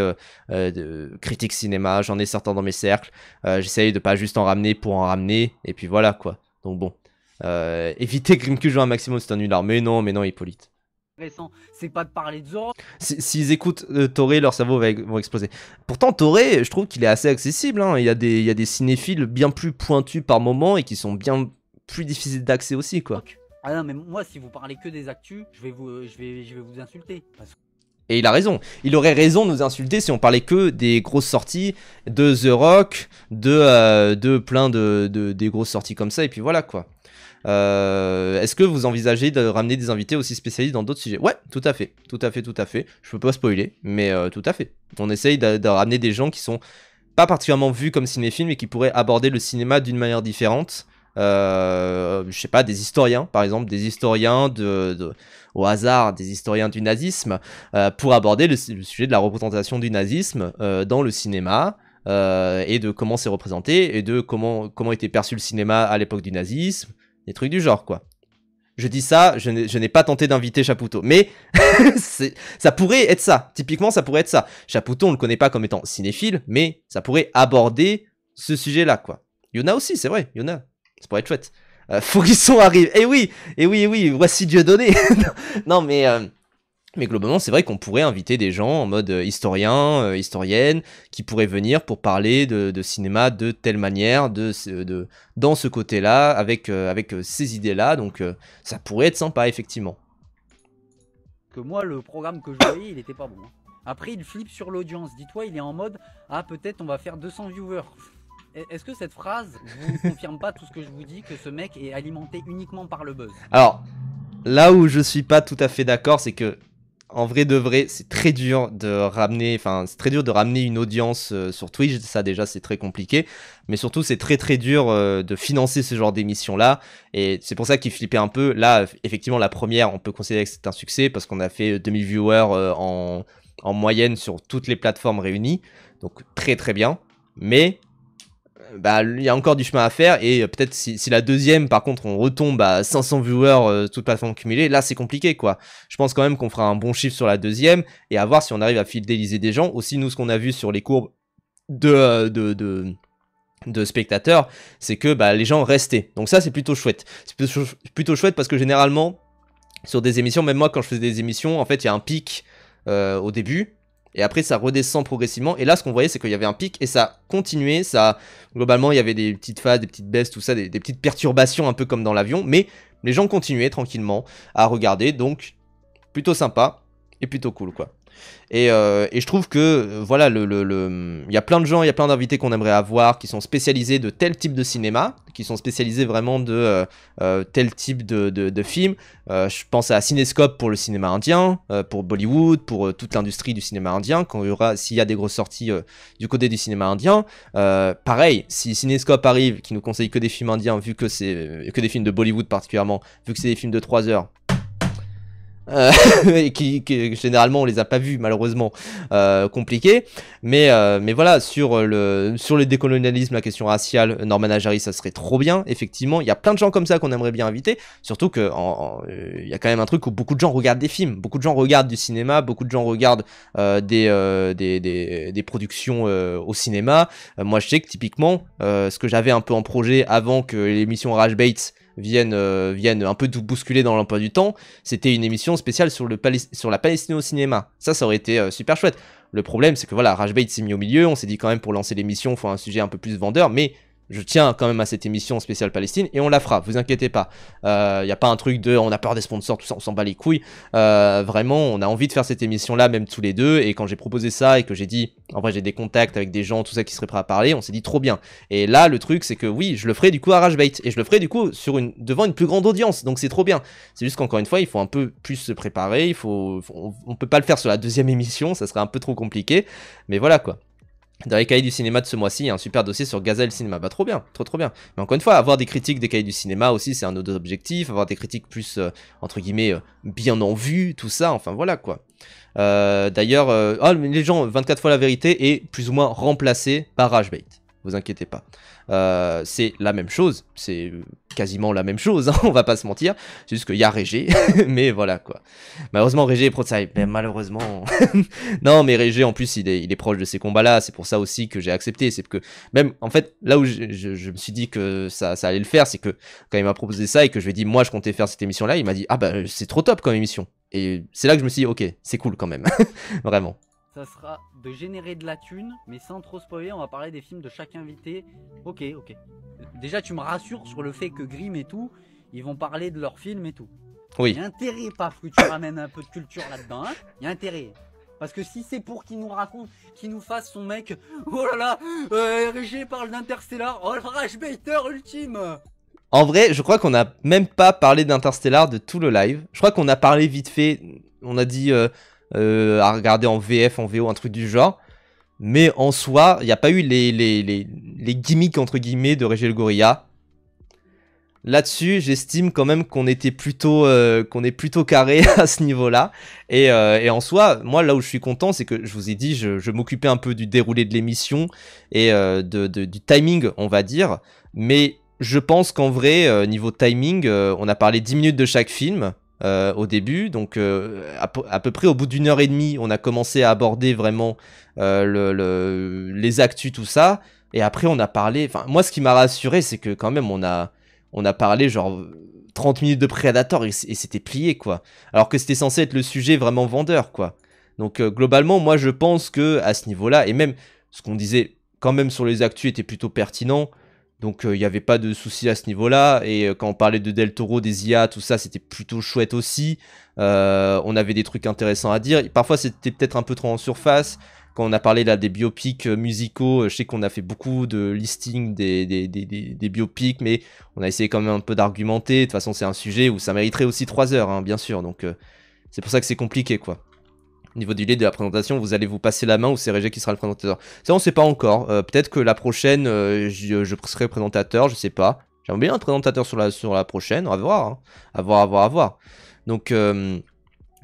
de critiques cinéma. J'en ai certains dans mes cercles. J'essaye de pas juste en ramener pour en ramener. Et puis voilà, quoi. Donc bon. Éviter Grimku joue un maximum, c'est un nulard. Mais non, Hippolyte. C'est pas de parler de Zoro. S'ils écoutent Toré, leur cerveau vont exploser. Pourtant, Toré, je trouve qu'il est assez accessible. Hein. Il y a des cinéphiles bien plus pointus par moment et qui sont bien plus difficiles d'accès aussi, quoi. Ah non, mais moi, si vous parlez que des actus, je vais vous insulter. Et il a raison. Il aurait raison de nous insulter si on parlait que des grosses sorties de The Rock, de plein des grosses sorties comme ça. Et puis voilà, quoi. Est-ce que vous envisagez de ramener des invités aussi spécialistes dans d'autres sujets? Ouais, tout à fait. Je peux pas spoiler, mais tout à fait. On essaye de ramener des gens qui sont pas particulièrement vus comme cinéphiles, mais qui pourraient aborder le cinéma d'une manière différente. Je sais pas, des historiens, par exemple, des historiens au hasard, des historiens du nazisme, pour aborder le sujet de la représentation du nazisme dans le cinéma. Et de comment c'est représenté, et de comment était perçu le cinéma à l'époque du nazisme. Des trucs du genre, quoi. Je dis ça, je n'ai pas tenté d'inviter Chapoutot. Mais ça pourrait être ça. Typiquement, ça pourrait être ça. Chapoutot, on le connaît pas comme étant cinéphile, mais ça pourrait aborder ce sujet-là, quoi. Yona aussi, c'est vrai. Yona, ça pourrait être chouette. Fourisson arrive. Eh oui, voici Dieudonné. Non, mais globalement, c'est vrai qu'on pourrait inviter des gens en mode historien, historienne, qui pourraient venir pour parler de cinéma de telle manière, dans ce côté-là, avec ces idées-là. Donc, ça pourrait être sympa, effectivement. Que moi, le programme que je voyais, il était pas bon. Après, il flippe sur l'audience. Dis-toi, il est en mode « Ah, peut-être on va faire 200 viewers ». Est-ce que cette phrase vous confirme pas tout ce que je vous dis, que ce mec est alimenté uniquement par le buzz? Alors, là où je suis pas tout à fait d'accord, c'est que en vrai de vrai, c'est très dur de ramener, une audience sur Twitch. Ça déjà, c'est très compliqué. Mais surtout, c'est très dur de financer ce genre d'émission-là. Et c'est pour ça qu'il flippait un peu. Là, effectivement, la première, on peut considérer que c'est un succès parce qu'on a fait 2000 viewers en moyenne sur toutes les plateformes réunies. Donc très bien. Mais bah, il y a encore du chemin à faire, et peut-être si la deuxième, par contre, on retombe à 500 viewers, toutes plateformes cumulées, là c'est compliqué, quoi. Je pense quand même qu'on fera un bon chiffre sur la deuxième, et à voir si on arrive à fidéliser des gens. Aussi, nous, ce qu'on a vu sur les courbes de spectateurs, c'est que bah, les gens restaient. Donc ça, c'est plutôt chouette. C'est plutôt chouette parce que généralement, sur des émissions, même moi, quand je faisais des émissions, en fait, il y a un pic au début, et après ça redescend progressivement, et là ce qu'on voyait c'est qu'il y avait un pic et ça continuait, globalement il y avait des petites phases, des petites baisses, tout ça, des petites perturbations un peu comme dans l'avion, mais les gens continuaient tranquillement à regarder, donc plutôt sympa et plutôt cool quoi. Et je trouve que voilà, il y a plein de gens, il y a plein d'invités qu'on aimerait avoir qui sont spécialisés de tel type de cinéma, qui sont spécialisés vraiment de tel type de film. Je pense à Cinescope pour le cinéma indien, pour Bollywood, pour toute l'industrie du cinéma indien, s'il y a des grosses sorties du côté du cinéma indien. Pareil, si Cinescope arrive, qui nous conseille que des films indiens, vu que c'est que des films de Bollywood particulièrement, vu que c'est des films de 3 heures, et qui généralement on les a pas vus malheureusement, compliqué, mais voilà, sur le décolonialisme, la question raciale, Norman Ajari, ça serait trop bien. Effectivement, il y a plein de gens comme ça qu'on aimerait bien inviter, surtout que il y a quand même un truc où beaucoup de gens regardent des films, beaucoup de gens regardent du cinéma, beaucoup de gens regardent des productions au cinéma. Moi je sais que typiquement ce que j'avais un peu en projet avant que l'émission Rage Bates viennent un peu tout bousculer dans l'emploi du temps, c'était une émission spéciale sur la Palestine au cinéma. Ça aurait été super chouette. Le problème, c'est que voilà, Rage Bait s'est mis au milieu, on s'est dit quand même pour lancer l'émission, il faut un sujet un peu plus vendeur, mais je tiens quand même à cette émission spéciale Palestine et on la fera, vous inquiétez pas. Y a pas un truc de on a peur des sponsors, tout ça, on s'en bat les couilles. Vraiment, on a envie de faire cette émission-là, même tous les deux. Et quand j'ai proposé ça et que j'ai dit, en vrai, j'ai des contacts avec des gens, tout ça qui seraient prêts à parler, on s'est dit trop bien. Et là, le truc, c'est que oui, je le ferai du coup à Rage Bait et je le ferai du coup devant une plus grande audience. Donc c'est trop bien. C'est juste qu'encore une fois, il faut un peu plus se préparer. On peut pas le faire sur la deuxième émission, ça serait un peu trop compliqué. Mais voilà quoi. Dans les cahiers du cinéma de ce mois-ci, il y a un super dossier sur Gaza et le cinéma. Bah trop bien, trop bien. Mais encore une fois, avoir des critiques des cahiers du cinéma aussi, c'est un autre objectif. Avoir des critiques plus, entre guillemets, bien en vue, tout ça, enfin voilà quoi. D'ailleurs, les gens, 24 fois la vérité est plus ou moins remplacé par Rage Bait. Vous inquiétez pas. C'est la même chose, c'est quasiment la même chose, hein, on va pas se mentir. C'est juste qu'il y a Régé, mais voilà quoi. Malheureusement, Régé est pro-side, mais malheureusement. Non, mais Régé en plus, il est proche de ces combats-là, c'est pour ça aussi que j'ai accepté. C'est que, même en fait, là où je me suis dit que ça allait le faire, c'est que quand il m'a proposé ça et que je lui ai dit, moi je comptais faire cette émission-là, il m'a dit, ah bah c'est trop top comme émission. Et c'est là que je me suis dit, ok, c'est cool quand même, vraiment. Ça sera de générer de la thune, mais sans trop spoiler, on va parler des films de chaque invité. Ok. Déjà, tu me rassures sur le fait que Grimm et tout, ils vont parler de leurs films et tout. Oui. Il y a intérêt, Paf, que tu ramènes un peu de culture là-dedans, hein. Il y a intérêt. Parce que si c'est pour qu'il nous raconte, qu'il nous fasse son mec, oh là là, Régé parle d'Interstellar, oh le Rage Baiter ultime. En vrai, je crois qu'on a même pas parlé d'Interstellar de tout le live. Je crois qu'on a parlé vite fait, on a dit à regarder en VF, en VO, un truc du genre. Mais en soi, il n'y a pas eu les gimmicks entre guillemets de Régé le Gorilla. Là-dessus, j'estime quand même qu'on est plutôt carré à ce niveau-là. Et en soi, moi, là où je suis content, c'est que je vous ai dit, je m'occupais un peu du déroulé de l'émission et du timing, on va dire. Mais je pense qu'en vrai, niveau timing, on a parlé 10 minutes de chaque film au début. Donc, à peu près au bout d'1 heure et demie, on a commencé à aborder vraiment les actus, tout ça. Et après, on a parlé... Enfin, moi, ce qui m'a rassuré, c'est que quand même, on a parlé genre 30 minutes de Predator et c'était plié quoi. Alors que c'était censé être le sujet vraiment vendeur quoi. Donc globalement moi je pense que à ce niveau-là, et même ce qu'on disait quand même sur les actus était plutôt pertinent. Donc il n'y avait pas de souci à ce niveau-là. Et quand on parlait de Del Toro, des IA, tout ça, c'était plutôt chouette aussi. On avait des trucs intéressants à dire. Parfois c'était peut-être un peu trop en surface. Quand on a parlé là des biopics musicaux, je sais qu'on a fait beaucoup de listing des biopics, mais on a essayé quand même un peu d'argumenter. De toute façon, c'est un sujet où ça mériterait aussi 3 heures, hein, bien sûr. Donc, c'est pour ça que c'est compliqué, quoi. Au niveau du lait de la présentation, vous allez vous passer la main ou c'est Régé qui sera le présentateur? Ça, on sait pas encore. Peut-être que la prochaine, je serai présentateur, je sais pas. J'aimerais bien un présentateur sur la prochaine, on va voir. Hein. À voir.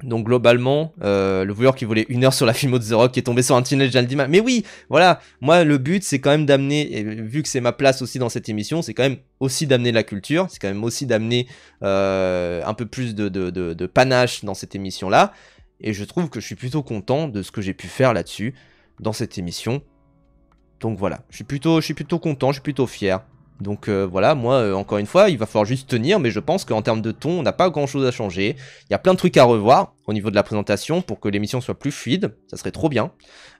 Donc globalement, le viewer qui voulait 1 heure sur la filmo de The Rock qui est tombé sur un Teenage Gentleman. Mais oui, voilà, moi le but c'est quand même d'amener, et vu que c'est ma place aussi dans cette émission, c'est quand même aussi d'amener la culture, c'est quand même aussi d'amener un peu plus de panache dans cette émission-là. Et je trouve que je suis plutôt content de ce que j'ai pu faire là-dessus, dans cette émission. Donc voilà, je suis plutôt content, je suis plutôt fier. Donc voilà, moi encore une fois, il va falloir juste tenir, mais je pense qu'en termes de ton, on n'a pas grand chose à changer. Il y a plein de trucs à revoir au niveau de la présentation pour que l'émission soit plus fluide, ça serait trop bien.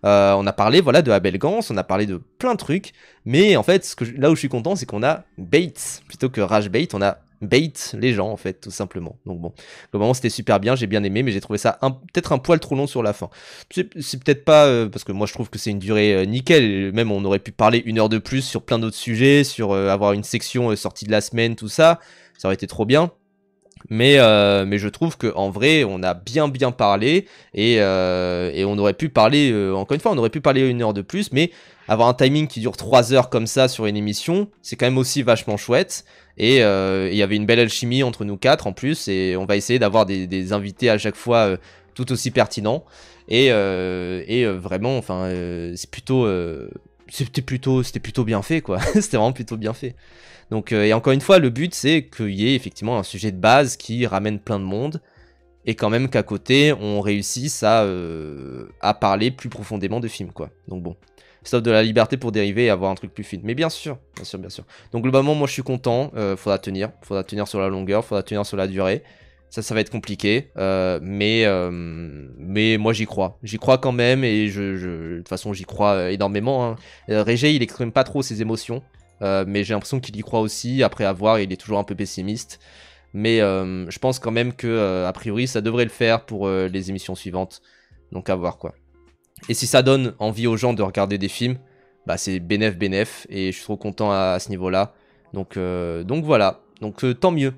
On a parlé voilà de Abel Gance, on a parlé de plein de trucs, mais en fait, là où je suis content, c'est qu'on a Bates, plutôt que Rage Bait, on a bait les gens en fait, tout simplement. Donc bon, globalement c'était super bien, j'ai bien aimé, mais j'ai trouvé ça peut-être un poil trop long sur la fin. C'est peut-être pas, parce que moi je trouve que c'est une durée nickel, et même on aurait pu parler 1 heure de plus sur plein d'autres sujets, sur avoir une section sortie de la semaine, tout ça, ça aurait été trop bien. Mais je trouve qu'en vrai, on a bien parlé et on aurait pu parler, encore une fois, on aurait pu parler 1 heure de plus, mais avoir un timing qui dure 3 heures comme ça sur une émission, c'est quand même aussi vachement chouette. Et il y avait une belle alchimie entre nous quatre en plus, et on va essayer d'avoir des invités à chaque fois tout aussi pertinents. Et vraiment, enfin, c'était plutôt bien fait, quoi. C'était vraiment plutôt bien fait. Donc, et encore une fois, le but c'est qu'il y ait effectivement un sujet de base qui ramène plein de monde, et quand même qu'à côté on réussisse à parler plus profondément de films, quoi. Donc bon, sauf de la liberté pour dériver et avoir un truc plus fin. Mais bien sûr, bien sûr, bien sûr. Donc globalement, moi je suis content, faudra tenir sur la longueur, faudra tenir sur la durée. Ça va être compliqué, mais moi j'y crois quand même, et de toute façon j'y crois énormément, hein. Régé il exprime pas trop ses émotions, mais j'ai l'impression qu'il y croit aussi. Après avoir, il est toujours un peu pessimiste, mais je pense quand même que a priori ça devrait le faire pour les émissions suivantes, donc à voir quoi. Et si ça donne envie aux gens de regarder des films, bah c'est bénef, et je suis trop content à ce niveau là, donc voilà, donc tant mieux.